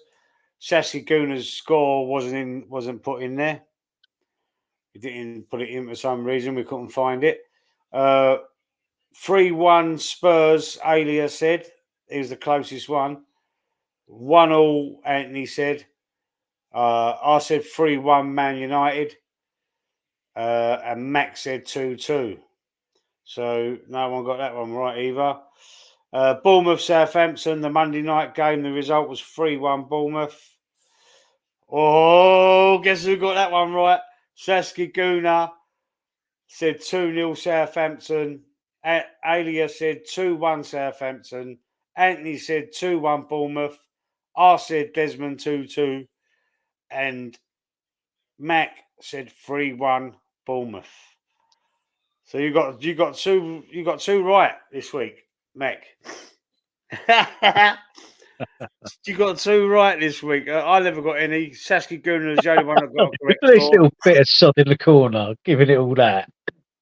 Sassy Guna's score wasn't put in there. He didn't put it in for some reason. We couldn't find it. 3-1 Spurs, Alia said. It was the closest one. 1-1, Anthony said. I said 3-1 Man United. And Max said 2-2. So no one got that one right either. Bournemouth Southampton, the Monday night game, the result was 3-1 Bournemouth. Oh, guess who got that one right? Saskia Guna said 2-0 Southampton. Alia said 2-1 Southampton. Anthony said 2-1 Bournemouth. I said Desmond 2-2. And Mac said 3-1 Bournemouth. So you got two right this week, Mac. You got two right this week. I never got any. Saskia Guna is the only one that got a correct
This
score.
little bit of sod in the corner, giving it all that.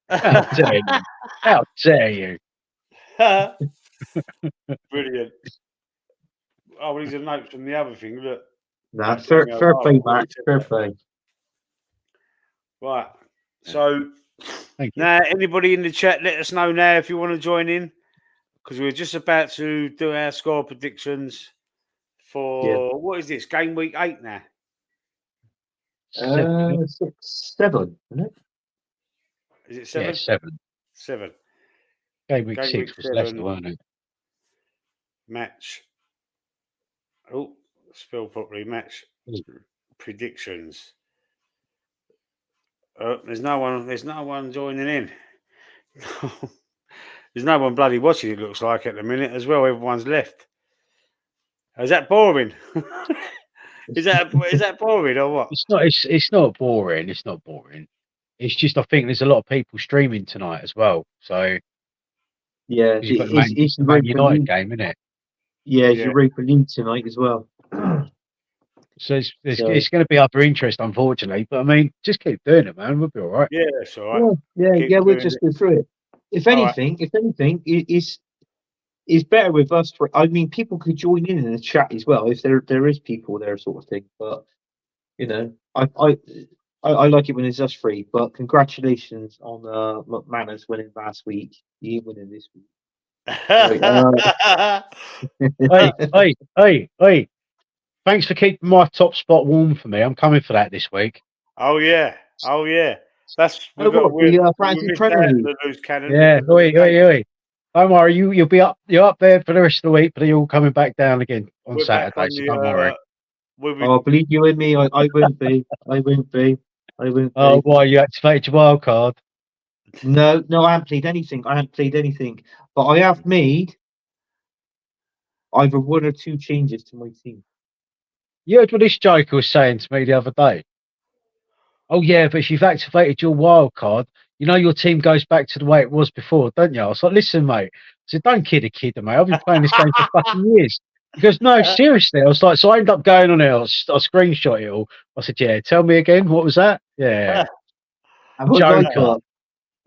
How dare you? How dare you?
Brilliant. Oh, well, these are notes from the other thing. Look.
Nah, fair play, Max. Fair play.
Right. So
Thank you.
now, anybody in the chat, let us know now if you want to join in, because we're just about to do our score predictions for what is this? Game week 8 now.
7,
7, isn't it?
Is it 7?
yeah, 7.
7.
Game week
Game
6
week
was
7.
Leicester, wasn't it?
Match. Oh, spell properly. Match predictions. There's no one joining in. There's no one bloody watching, it looks like, at the minute as well. Everyone's left. Is that boring? Is that boring or what?
It's not boring. It's not boring. It's just I think there's a lot of people streaming tonight as well. So
Yeah,
you've got
it's
the Man United game, isn't it?
Yeah, it's Europa League tonight as well.
So it's going to be up for interest, unfortunately. But I mean, just keep doing it, man. We'll be all right.
Yeah, it's all right.
Yeah. We'll just go through it. If anything, it's better with us. I mean, people could join in the chat as well if there is people there, sort of thing. But you know, I like it when it's us three. But congratulations on McManus winning last week. You winning this week.
Hey. Thanks for keeping my top spot warm for me. I'm coming for that this week.
Oh yeah. That's
the Fantasy Premier League.
The loose cannon.
Yeah, oi. Don't worry, you'll be up. You're up there for the rest of the week, but you're all coming back down again on Saturday. So don't worry.
Believe you in me, I won't be. I won't be.
Oh, why you activated your wild card?
No, I haven't played anything. But I have made either one or two changes to my team.
You heard what this joker was saying to me the other day. Oh yeah, but if you've activated your wild card, you know your team goes back to the way it was before, don't you? I was like, listen, mate. I said, don't kid a kid, mate. I've been playing this game for fucking years. He goes, no, seriously. I was like, so I ended up going on it. I screenshot it all. I said, yeah, tell me again. What was that? Yeah.
And what did I
Joker.
put?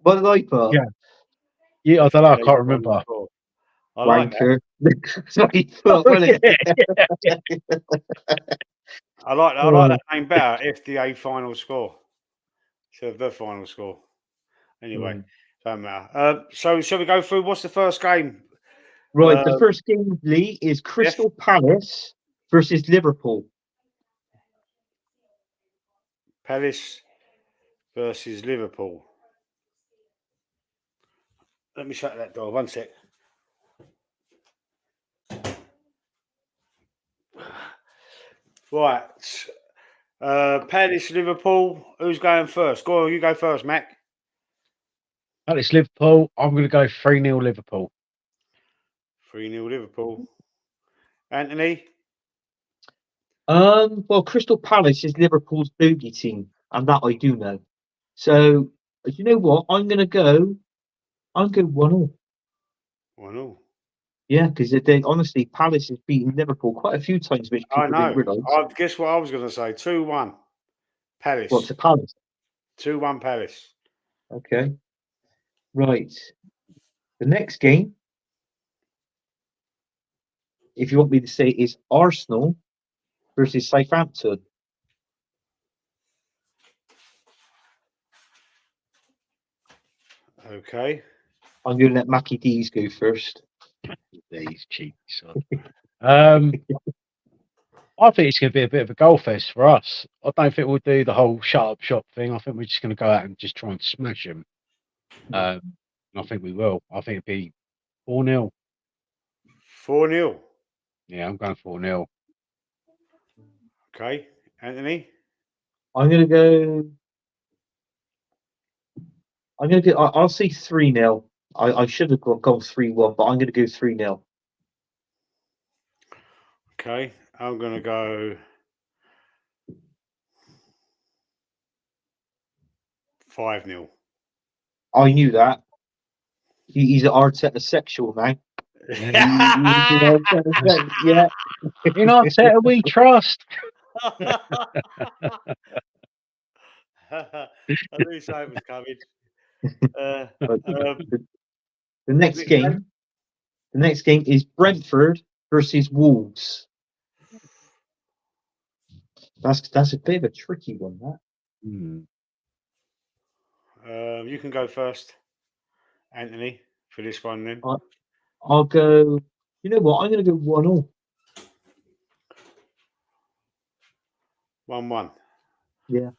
What did I put?
Yeah. Yeah, I don't know. I can't remember.
I like that.
Wanker. That's what he put,
Oh,
wasn't
yeah,
it?
I like that name better. FDA final score instead of the final score. Anyway, don't matter. So shall we go through? What's the first game?
Right, the first game, Lee, is Crystal Palace versus Liverpool.
Palace versus Liverpool. Let me shut that door. One sec. Right. Palace, Liverpool. Who's going first? Go on, you go first, Mac.
Palace, Liverpool. I'm going to go 3-0 Liverpool.
3-0 Liverpool. Anthony?
Well, Crystal Palace is Liverpool's bogey team, and that I do know. So, you know what? I'm going 1-0.
1-0.
Yeah, because honestly, Palace has beaten Liverpool quite a few times, which
I
people didn't
know.
realise.
Guess what I was going to say? 2-1 Palace.
What's a Palace?
2-1 Palace.
Okay. Right. The next game, if you want me to say, is Arsenal versus Southampton.
Okay.
I'm going to let Mackie D's go first.
These cheeky son. I think it's going to be a bit of a goal fest for us. I don't think we'll do the whole shut up shop thing. I think we're just going to go out and just try and smash them. I think we will. I think it'll be 4-0.
4-0.
Yeah, I'm going 4-0.
Okay. Anthony?
I'm going to go. I'll say 3-0. I should have gone 3-1, but I'm going to go 3-0.
Okay. I'm going to go 5-0.
I knew that. He's an Arteta sexual now. Yeah.
In Arteta we trust.
I knew something was coming.
The next game is Brentford versus Wolves. That's a bit of a tricky one, that.
You can go first, Anthony, for this one then.
I'll go. You know what? I'm going to go 1-0.
1-1.
Yeah.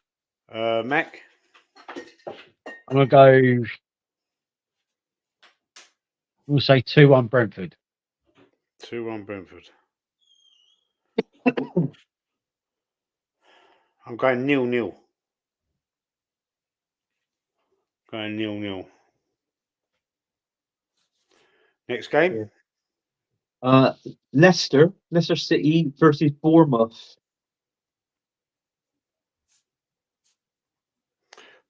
Mac?
I'm going to go. We'll say 2-1 Brentford.
2-1 Brentford. I'm going 0-0. Going 0-0. Next game?
Yeah. Leicester City versus Bournemouth.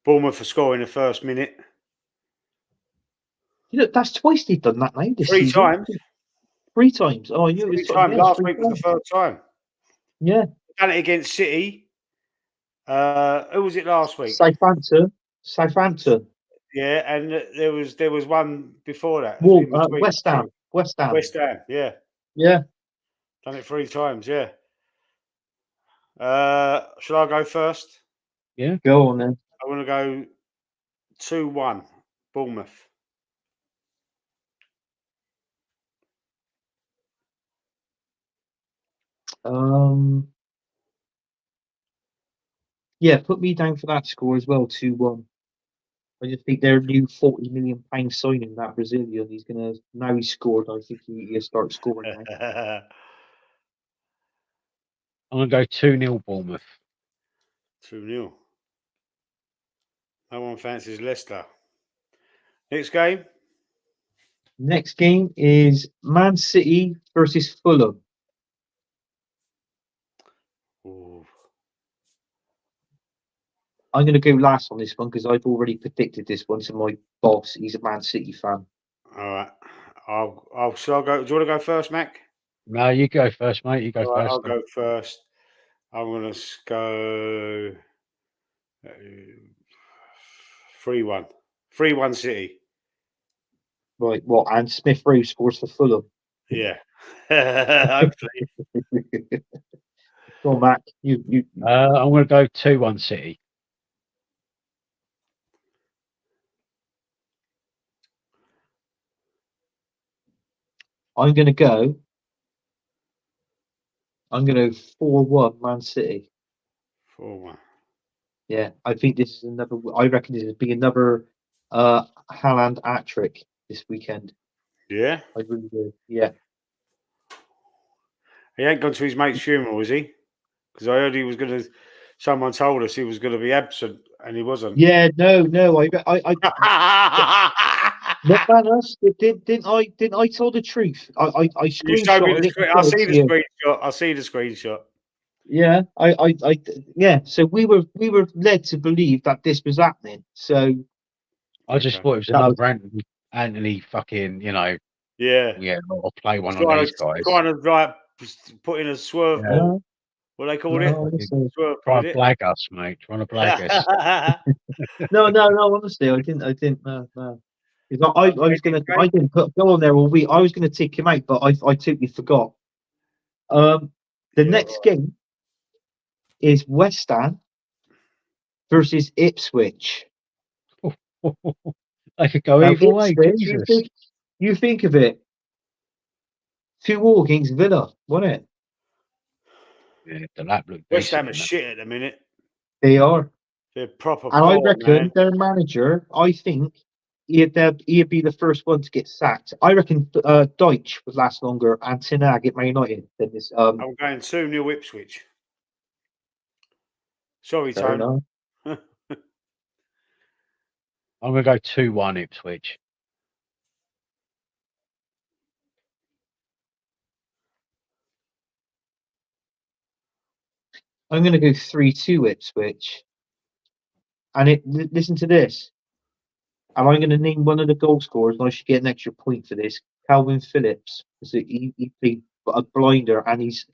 Bournemouth for scoring the first minute.
You know, that's twice they've done that now this
3
season.
times.
3 times. Oh, I knew it
3
was
times. Last week was the third time.
Yeah.
Done it against City. Who was it last week?
Southampton.
Yeah, and there was one before that.
West Ham.
West Ham. Yeah.
Yeah.
Done it 3 times. Yeah. Should I go first?
Yeah.
Go on then.
I want to go 2-1 Bournemouth.
Yeah, put me down for that score as well, 2-1. I just think their new £40 million signing, that Brazilian, now he's scored. I think he'll start scoring now.
I'm going to go 2-0 Bournemouth.
2-0. No one fancies Leicester. Next game?
Next game is Man City versus Fulham.
Ooh.
I'm going to go last on this one because I've already predicted this one to my boss. He's a Man City fan.
All right. Shall I go? Do you want to go first, Mac?
No, you go first, mate. You go
All right,
first.
I'll go first. I'm going to go 3-1. 3-1 City.
Right, what? And Smith Rowe scores for Fulham.
Yeah. Hopefully.
Go on, Mac. You.
I'm going to go 2-1 City.
I'm going to go 4-1 Man City.
4-1.
Yeah, I think this is another. I reckon this will be another Haaland hat trick this weekend.
Yeah.
I really do. Yeah.
He ain't gone to his mate's funeral, is he? Because I heard he was going to. Someone told us he was going to be absent, and he wasn't.
Yeah. No. Not bad us. Didn't I tell the truth? I
You showed me
screenshotted
the
it.
screen.
And
I
sent it
see
to
the
you.
screenshot. I see the screenshot.
Yeah. Yeah. So we were led to believe that this was happening. So
I just
Okay.
thought it was
That was-
another Anthony fucking,
Yeah.
yeah, I'll play one on these guys.
Trying to like put in a swerve
Yeah.
ball.
no,
What they called
no,
it?
honestly.
Swerve
Try
ball,
and
is
blag us, mate. Trying to blag us.
it?
No, honestly, I didn't. No. 'Cause I was gonna.
Okay.
I didn't go on there all week. I was gonna take him out, but I totally forgot. The
Yeah,
next game is West Ham versus Ipswich.
I could go
Now,
either way.
Ipswich,
Jesus.
you think of it. 2-2 against Villa, wasn't it?
Yeah, the lap looked
West Ham
decent.
are
in that.
shit at the minute.
They are,
They're proper
and I
poor,
reckon
man.
their manager. I think he'd be the first one to get sacked. I reckon Deutsch would last longer and Ten Hag at Man United than this.
I'm going 2-0 Ipswich. Sorry,
Fair
Tone.
enough.
I'm going to go 2-1 Ipswich.
I'm going to go 3-2 Ipswich. And listen to this. And I'm going to name one of the goal scorers, and I should get an extra point for this. Calvin Phillips. He played a blinder, and he's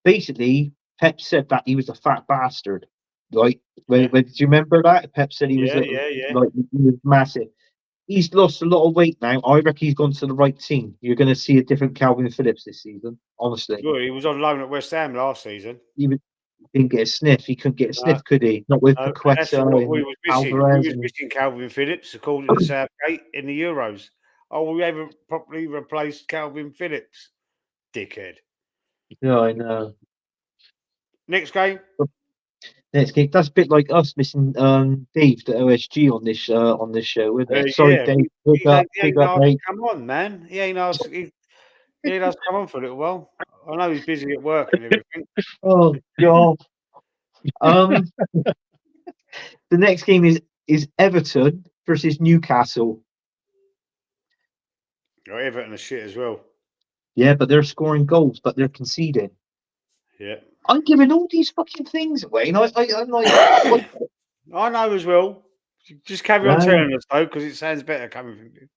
basically Pep said that he was a fat bastard. Like, when did you remember that? Pep said he was
Yeah.
like he was massive. He's lost a lot of weight now. I reckon he's gone to the right team. You're going to see a different Calvin Phillips this season. Honestly,
Good. He was on loan at West Ham last season.
he didn't get a sniff. He couldn't get a sniff, could he? Not with
And that's
Paqueta
what we
and
was missing.
Alvarez.
We was missing Calvin Phillips, according to Southgate, in the Euros. Oh, we haven't properly replaced Calvin Phillips. Dickhead.
Yeah, I know.
Next game.
Next game. That's a bit like us missing Dave, the OSG, on this show, isn't it? Sorry,
Yeah,
Dave.
he
Big up, mate.
come on, man. He ain't asked. He ain't asked to come on for a little while. I know he's busy at work and everything.
Oh God. The next game is Everton versus Newcastle.
Oh, Everton are shit as well.
Yeah, but they're scoring goals, but they're conceding.
Yeah,
I'm giving all these fucking things away, and I'm like,
I know as well. Just carry on
No.
telling us though, because it sounds better coming from you.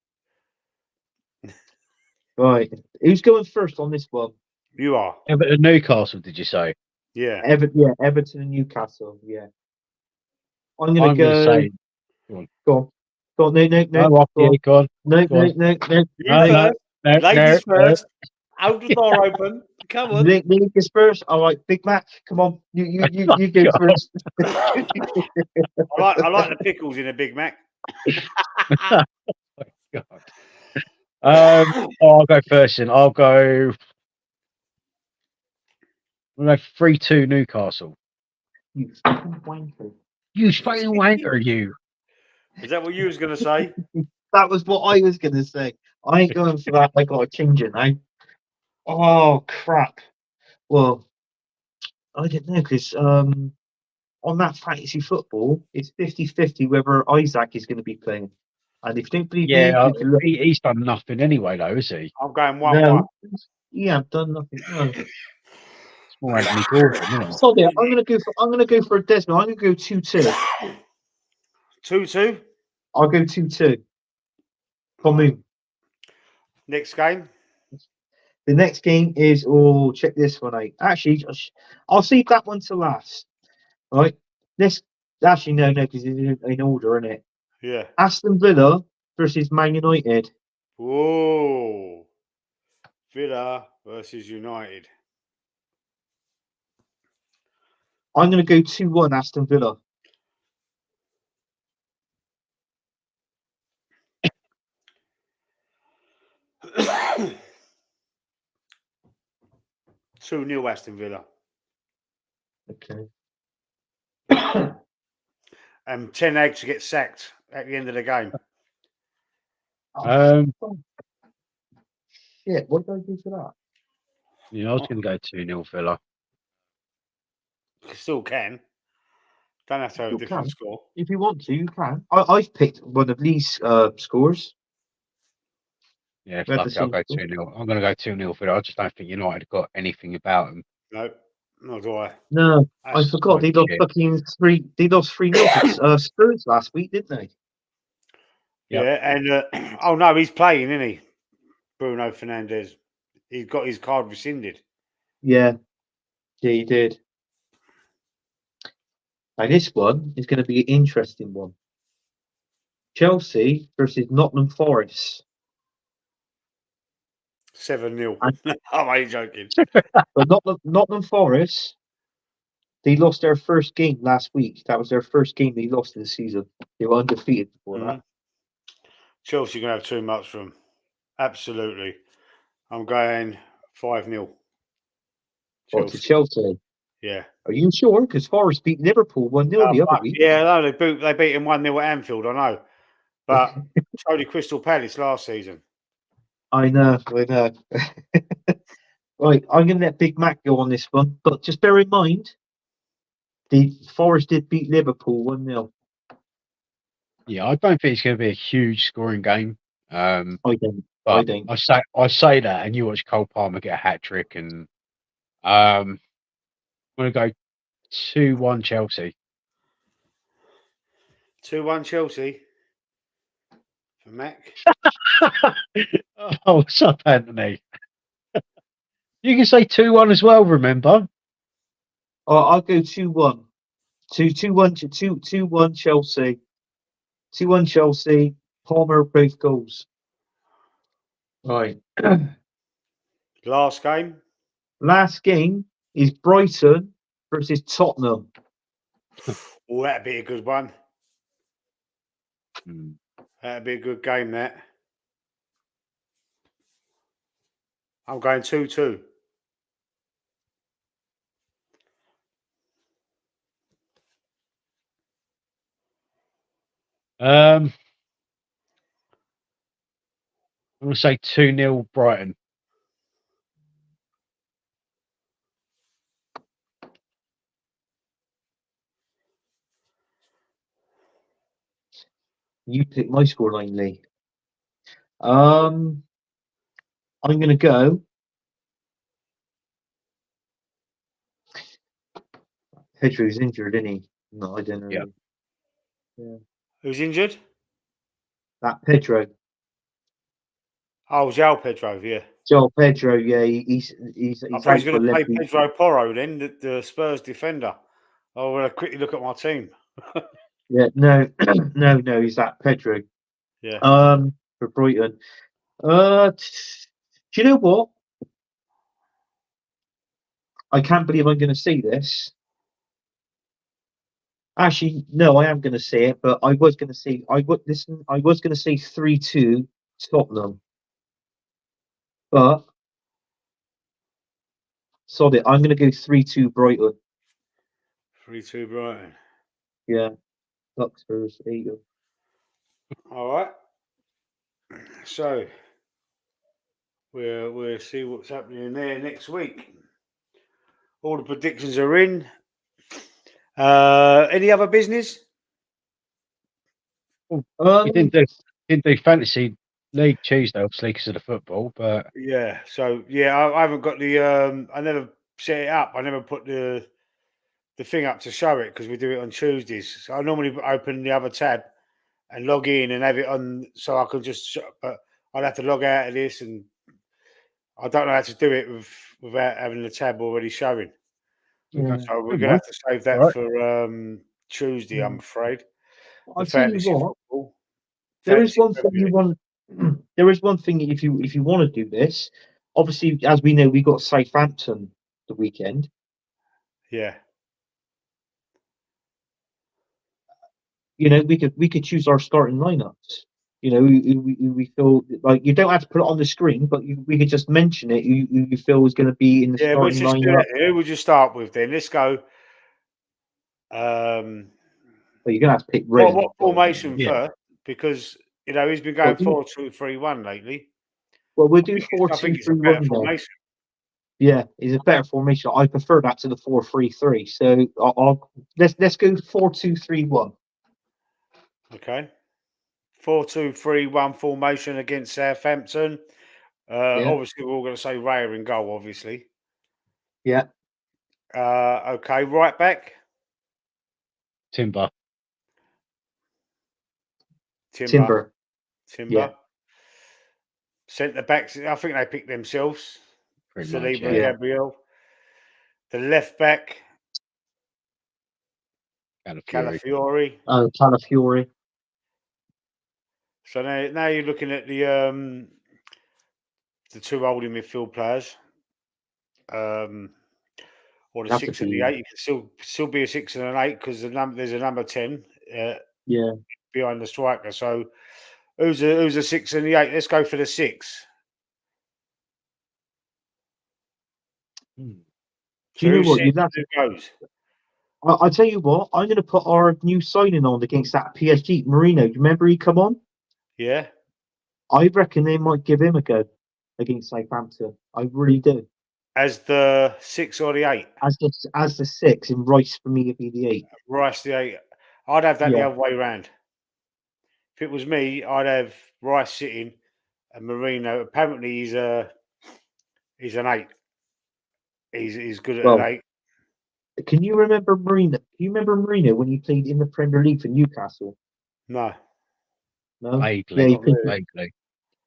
Right. Who's going first on this one?
You are.
Everton Newcastle, did you say?
Yeah.
Everton and Newcastle. Yeah. I'm gonna
I'm
go.
going to say.
Go on. No.
No,
Go
off
on.
you, go on.
No.
No,
Ladies
no.
first. Hold the door open. Come on.
Ladies first. All right, Big Mac. Come on. You go
God.
first.
I like the pickles in a Big Mac.
God. I'll go first, and I'll go 3-2 Newcastle.
You fucking wanker.
You fucking wanker, you.
Is that what you was going to say?
That was what I was gonna say. I ain't going for that. I gotta change it now. Oh crap. Well, I don't know because on that fantasy football, it's 50-50 whether Isaac is going to be playing. And if you don't believe me,
Yeah,
you can look.
he's done nothing anyway, though, is he?
I'm going 1-1.
No, he have done nothing. No.
It's more Anthony Gordon, isn't it?
Sod it. I'm gonna go for a Desmond. I'm gonna go 2-2.
2-2.
I'll go 2-2. Come in.
Next game.
The next game is check this one out. Actually, I'll save that one to last. Right. This actually no, because it's in order, isn't it?
Yeah.
Aston Villa versus Man United.
Whoa. Villa versus United.
I'm gonna go 2-1 Aston Villa.
Two 0 Aston Villa.
Okay.
And 10 eggs to get sacked at the end of the game.
Shit, what did I do for that?
Yeah, I was going to go 2-0 Villa.
You still can. Don't have to have a
You
different
can.
score.
If you want to, you can. I've picked one of these scores.
Yeah, if
We had the
lucky, I'll
same
go
score.
2-0. I'm going to go 2-0 Villa. I just don't think United have got anything about them.
No, nor do I.
No, I
That's
forgot they lost
shit.
fucking 3. They lost 3-0 to Spurs last week, didn't they?
Yep.
Yeah, and oh no, he's playing, isn't he? Bruno Fernandes. He's got his card rescinded.
Yeah, he did. Now this one is going to be an interesting one. Chelsea versus Nottingham Forest.
7-0.
And-
I'm only joking.
But Nottingham Forest, they lost their first game last week. That was their first game they lost in the season. They were undefeated before that.
Chelsea going to have too much from. Absolutely. I'm going 5-0.
What, to Chelsea?
Yeah.
Are you sure? Because Forest beat Liverpool 1-0 the other week.
Yeah, no, they beat him 1-0 at Anfield, I know. But so did Crystal Palace last season.
I know. Right, I'm going to let Big Mac go on this one. But just bear in mind, the Forest did beat Liverpool 1-0.
Yeah, I don't think it's going to be a huge scoring game.
I don't.
But I say that, and you watch Cole Palmer get a hat trick, and I'm going to go 2-1 Chelsea.
2-1 Chelsea for Mac.
Oh, what's up, Anthony? You can say 2-1 as well, remember?
I'll go 2-1. 2-1 Chelsea. 2-1 Chelsea. Palmer both goals. Right.
Last game.
Last game is Brighton versus Tottenham.
Oh, that'd be a good one.
Mm.
That'd be a good game, that. I'm going 2-2.
I'm going to say 2-0 Brighton.
You pick my scoreline, Lee. I'm going to go. Pedro's injured, isn't he? No, I don't know.
Yep.
Yeah.
Who's injured?
That Pedro.
Oh, João Pedro, yeah.
Joel Pedro, yeah, he's
I thought
out
he was
for
going to play
11 weeks.
Pedro Porro then, the Spurs defender. Oh, well, I quickly look at my team.
Yeah, no, no, he's that Pedro.
Yeah.
For Brighton. Do you know what? I can't believe I'm going to say this. Actually, no, I am going to say it, but I was going to say I was going to say 3-2 Tottenham, but sod it. I'm going to go 3-2 Brighton.
3-2 Brighton.
Yeah, Luxembourg's 8.
All right. So we'll see what's happening there next week. All the predictions are in. Any other business?
You didn't do fantasy league Tuesday, obviously, because of the football, but
Yeah. So yeah, I haven't got the. I never set it up. I never put the thing up to show it because we do it on Tuesdays. So I normally open the other tab and log in and have it on, so I can just. But I'd have to log out of this, and I don't know how to do it without having the tab already showing.
Yeah.
So we're
Never
gonna
mind.
have to save that
All right.
for Tuesday, I'm afraid. The
I'll tell you
fantasy
what.
football.
There is
Fantasy
one thing
Premier
you
League.
want. There is one thing if you want to do this. Obviously, as we know, we got Southampton the weekend.
Yeah.
You know, we could choose our starting lineups. You know, we feel like you don't have to put it on the screen, but we could just mention it. You feel is going to be in the
Yeah, we'll
starting
just do
lineup.
that. Who would you start with then? Let's go.
But you're going to have to pick
What
Ray.
formation
Yeah.
first? Because he's been
Well,
going 4-2-3-1 lately.
we'll do
I think it's a
4-2-3-1
better
then.
formation.
Yeah, it's a better formation. I prefer that to the 4-3-3. So let's go 4-2-3-1.
Okay. 4-2-3-1 formation against Southampton.
Yeah.
Obviously, we're all going to say Raya in goal, obviously.
Yeah.
Okay, right back.
Timber.
Timber. Yeah.
Centre backs, I think they picked themselves.
Pretty
Saliba
much.
and
Yeah.
Gabriel. The left back,
Calafiori.
Calafiori.
Calafiori.
So now you're looking at the two holding midfield players. Or the
Have to
6 and the
be.
8. You can still be a 6 and an 8 because there's a number 10
Yeah.
behind the striker. So who's a 6 and the 8? Let's go for the 6.
Hmm.
Do you know what?
Who
You'd have to.
goes?
I tell you what. I'm going to put our new signing on against that PSG Marino. Do you remember he come on?
Yeah.
I reckon they might give him a go against Southampton. I really do.
As the 6 or the 8?
As the 6, and Rice for me would be the 8.
Rice the 8. I'd have that the
Yeah.
other way round. If it was me, I'd have Rice sitting and Marino. Apparently he's an 8. He's good at
Well,
an 8.
can you remember Marino? Can you remember Marino when he played in the Premier League for Newcastle?
No.
No.
Vaguely.
Yeah,
Not really.
Vaguely.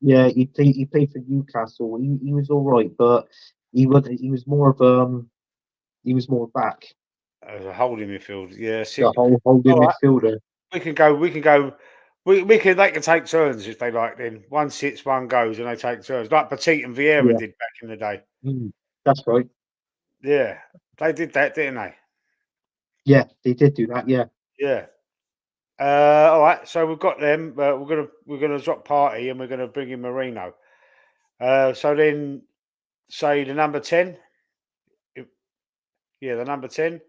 yeah, he played for Newcastle. He was all right, but he was more back.
As a holding midfield. Yeah.
The whole holding
All right.
midfielder.
We can go. They can take turns if they like. Then one sits, one goes, and they take turns, like Petit and Vieira
Yeah.
did back in the day.
That's right.
Yeah, they did that, didn't they?
Yeah, they did do that. Yeah.
Yeah. All right. So we've got them. We're gonna drop Party and we're gonna bring in Marino. So then, say the number 10. Yeah, the number 10.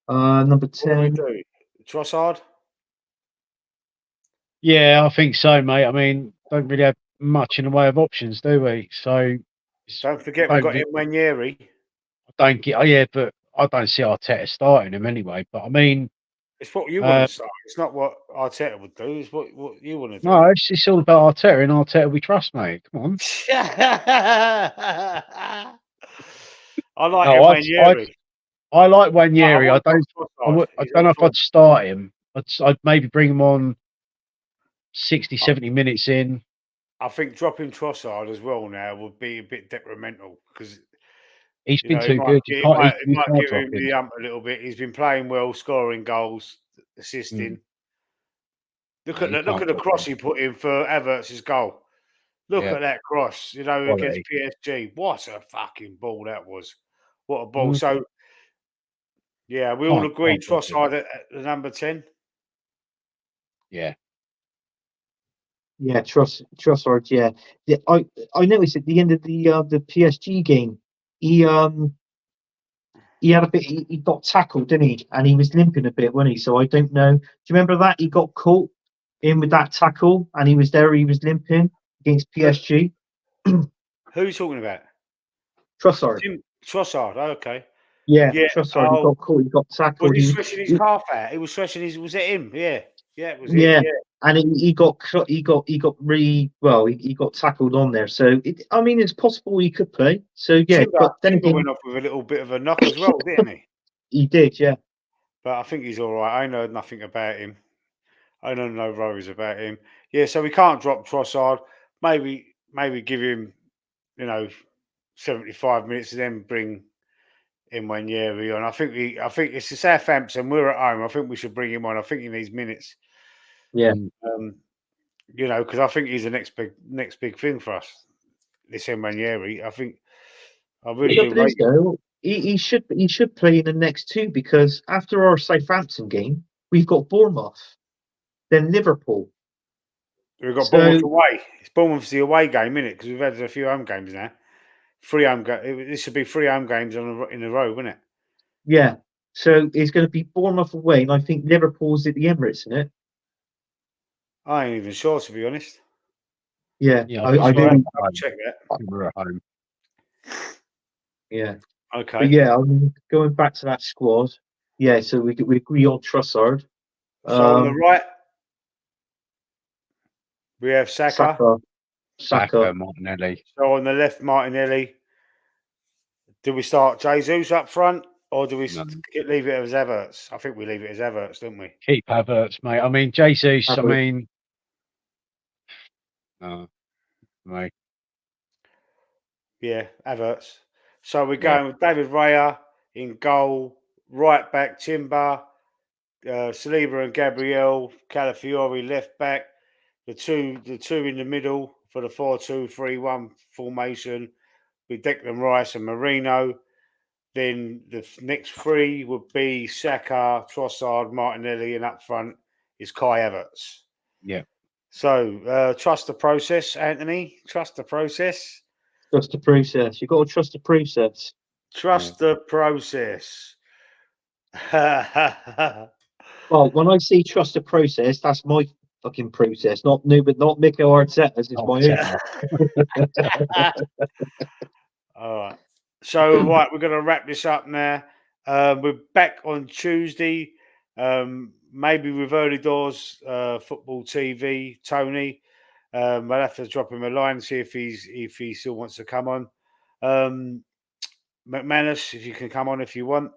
Number
What do we
10.
do? Trossard.
Yeah, I think so, mate. I mean, don't really have much in the way of options, do we? So
Don't forget we've got Mwanyeri.
I don't get. Oh, yeah, but I don't see Arteta starting him anyway. But I mean,
It's what you want to start. It's not what Arteta would do. It's what you want to do.
no, it's all about Arteta, and Arteta we trust, mate. Come on.
I like
No,
Mwanyeri.
I like Wanyeri. I don't know if I'd start him. I'd maybe bring him on 60, 70 minutes in.
I think dropping Trossard as well now would be a bit detrimental because
He's been too
it
good.
might,
You
it
can't,
might,
you
it might
can't
give
drop
him
him.
the ump a little bit. He's been playing well, scoring goals, assisting. Look at the cross he put in for Havertz's goal. Look at that cross, against PSG. What a fucking ball that was. What a ball. So, yeah, we all agree Trossard at the number 10.
Yeah.
Yeah, Trossard. Yeah. I noticed at the end of the PSG game, he had a bit. He got tackled, didn't he? And he was limping a bit, wasn't he? So I don't know. Do you remember that he got caught in with that tackle, and he was limping against PSG.
Who are you talking about?
Trossard.
Trossard. Okay.
Yeah, Trossard. He got caught. He got tackled.
Was he stretching his calf out? He was stretching his. Was it him? Yeah. Yeah, it was him.
Yeah.
Yeah.
and he got really well. He got tackled on there. So I mean, it's possible he could play. So yeah, but then
Timber
again,
went off with a little bit of a knock as well, didn't he?
he did. Yeah,
But I think he's all right. I know nothing about him. I know no worries about him. Yeah, so we can't drop Trossard. Maybe give him, 75 minutes and then bring in Wanyeri on. I think it's the Southampton. We're at home. I think we should bring him on. I think he needs minutes.
yeah.
Um, because I think he's the next big thing for us. This Wanyeri. I really do
Trouble is
rate him.
though, he should play in the next two because after our Southampton game, we've got Bournemouth, then Liverpool.
We've got Bournemouth
So
away. It's Bournemouth's the away game, isn't it? Because we've had a few home games now. This should be 3 home games in a row, wouldn't it?
yeah, so it's going to be Bournemouth away, and I think Liverpool's at the Emirates, isn't it?
I ain't even sure, to be honest.
Yeah,
Yeah,
I
So I'll
do.
check that.
we're at home.
Yeah,
Okay.
but yeah, I mean, going back to that squad, yeah. So we agree on Trossard.
So on the right, we have Saka.
Saka.
Martinelli.
So on the left, Martinelli. Do we start Jesus up front, or do we
No.
leave it as Havertz? I think we leave it as Havertz, don't we?
Keep Havertz, mate. I mean, Jesus. I mean, mate.
Yeah, Havertz. So we're
Yeah.
going with David Raya in goal, right back Timber, Saliba and Gabriel, Calafiori left back, the two in the middle for the 4-2-3-1 formation with Declan Rice and Marino. Then the next three would be Saka, Trossard, Martinelli, and up front is Kai Havertz.
Yeah.
So trust the process, Anthony. Trust the process.
Trust the process. You've got to trust the process.
Trust the process.
Well, when I say trust the process, that's my fucking process, not new, but not Mikel Arteta's. It's my own.
All right. So, right, we're going to wrap this up now. We're back on Tuesday, maybe with Early Doors Football TV. Tony, I'll have to drop him a line, see if he still wants to come on. McManus, if you can come on if you want.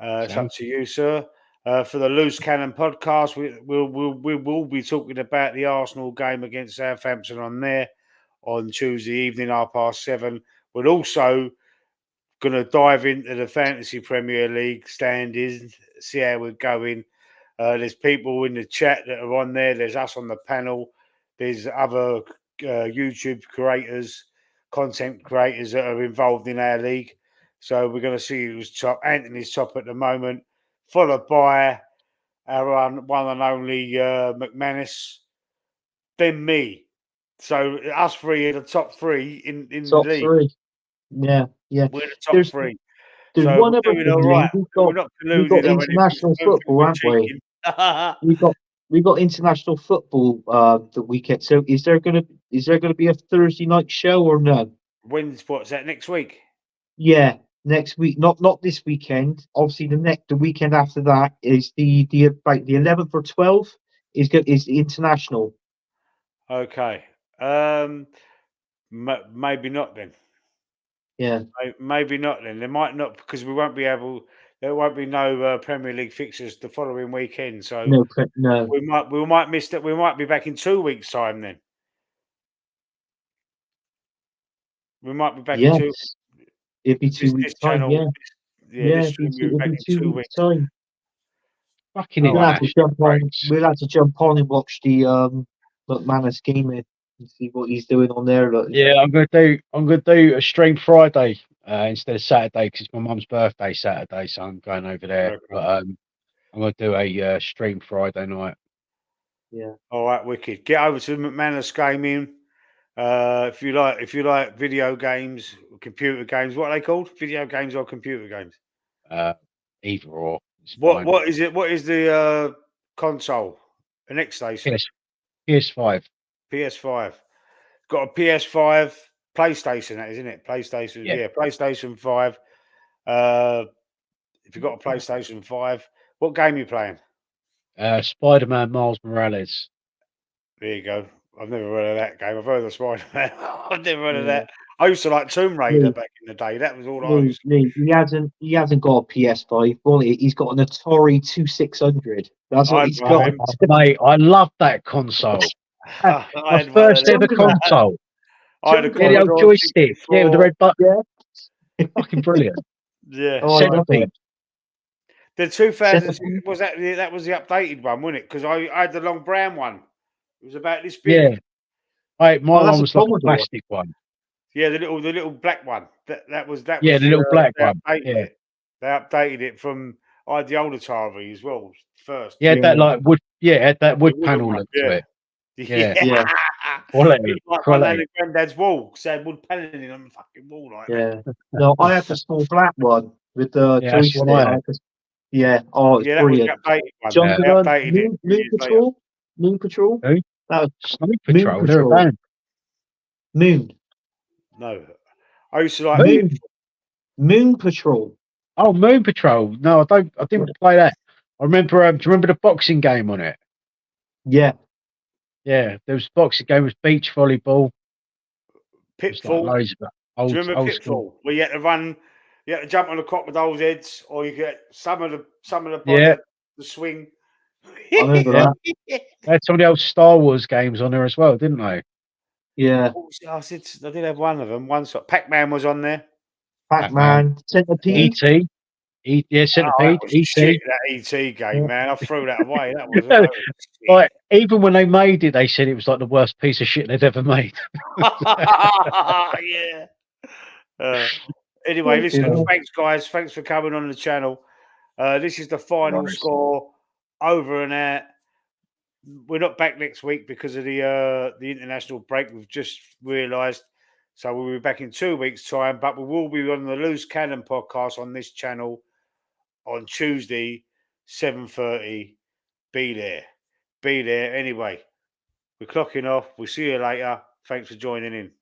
It's up to you, sir. For the Loose Cannon podcast, we will be talking about the Arsenal game against Southampton on there on Tuesday evening, 7:30. We're also going to dive into the Fantasy Premier League standings, see how we're going. There's people in the chat that are on there. There's us on the panel. There's other YouTube creators, content creators that are involved in our league. So we're going to see who's top. Anthony's top at the moment, followed by our one and only McManus, then me. So us three are the top three in
Top
the league.
three. Yeah.
We're the top three.
There's
So
one
we're
other
doing
thing,
all
Lee.
right. We're not
We've got
colluding or anything.
international
I don't think
football,
we're
haven't we?
cheating.
We've got international football the weekend. So is there gonna be a Thursday night show or no?
When's what's that next week?
Yeah, next week. Not this weekend. Obviously, the weekend after that is the about the 11th or 12th is the international.
Okay. Maybe not then.
Yeah.
Maybe not then. There might not because we won't be able. There won't be no Premier League fixtures the following weekend. So
No.
we might miss that. We might be back in 2 weeks' time then. We might be back in
Yes. It'd be 2 weeks
this
time.
channel.
Yeah.
This
It'd
stream will be back
be
in
2
2
weeks
weeks.
time.
Fucking
We'll have to jump on.
breaks.
We'll have to jump on and watch the McManus game and see what he's doing on there. Like,
Yeah, I'm gonna do a stream Friday instead of Saturday because it's my mum's birthday Saturday, so I'm going over there.
Okay.
But I'm gonna do a stream Friday night.
yeah.
All right, wicked. Get over to McManus Gaming. If you like video games, computer games, what are they called? Video games or computer games?
Either or. It's
What
fine.
what is it? What is the console? An X station?
PS5.
PS5. Got a PS5, PlayStation. That is, isn't it? PlayStation.
Yeah.
Yeah, PlayStation 5. If you've got a PlayStation 5, what game are you playing?
Spider-Man Miles Morales.
There you go. I've never heard of that game. I've heard of Spider-Man. I've never heard of that. I used to like Tomb Raider back in the day. That was all I used to.
He hasn't got a PS5. Well, he's got an Atari 2600. That's what
I
he's
know
got.
him.
Mate, I love that console.
I
My
had one of
first
them.
ever console.
I had a
Yeah, the old
Commodore
joystick. Yeah, with the
64.
red button.
Yeah.
Fucking brilliant.
Yeah.
Oh, I love
Centipede.
it.
The 2006
Centipede?
was that was the updated one, wasn't it? Because I had the long brown one. It was about this
Yeah.
big.
Mate, my
Oh, that's
one
a
was like a
Commodore.
plastic one.
Yeah, the little black one. That was
Yeah, the little black
they
one.
updated
Yeah.
it. They updated it from I had the older Atari as well first.
Yeah, that like wood. Yeah, it had that wood
The wooden
panel
one,
look to it. Yeah.
Yeah.
It
Quality.
was like my nan
Quality.
and granddad's wall because they had wood paneling on the fucking wall like that.
Yeah. No, I had the small black one with the
Yeah, that's
joystick.
what I had.
Yeah. Oh, it's
Yeah, that was the
brilliant.
updated one.
Jungle
They
Run,
updated it
Moon
years later.
Patrol. Moon Patrol.
Who?
That was
Snow
Moon
Patrol. They're a
Patrol.
band.
Moon.
No, I used to like
Moon. Moon Patrol.
Oh, Moon Patrol. No, I don't. I didn't play that. I remember. Do you remember the boxing game on it?
Yeah.
Yeah, there was a boxing game. It was beach volleyball. It was like
Pitfall.
loads of
Do you remember
old
Pitfall?
school.
Where you had to run, you had to jump on the crocodile's heads, or you get some of the
Yeah.
the swing.
I remember
Yeah.
that.
They had some of the old Star Wars games on there as well, didn't they?
Yeah.
I did have one of them. One sort. Pac-Man was on there.
Pac-Man. Centipede.
E.T. Yeah,
Oh,
Centipede.
that was
E.T.
shit, that ET game,
Yeah.
man. I threw that away. That was shit.
Like, even when they made it, they said it was like the worst piece of shit they'd ever made.
Yeah. Anyway, listen,
Yeah.
thanks, guys. Thanks for coming on the channel. This is the final
Nice.
score. Over and out. We're not back next week because of the international break. We've just realised. So we'll be back in 2 weeks' time, but we will be on the Loose Cannon podcast on this channel on Tuesday, 7:30. Be there. Be there. Anyway, we're clocking off. We'll see you later. Thanks for joining in.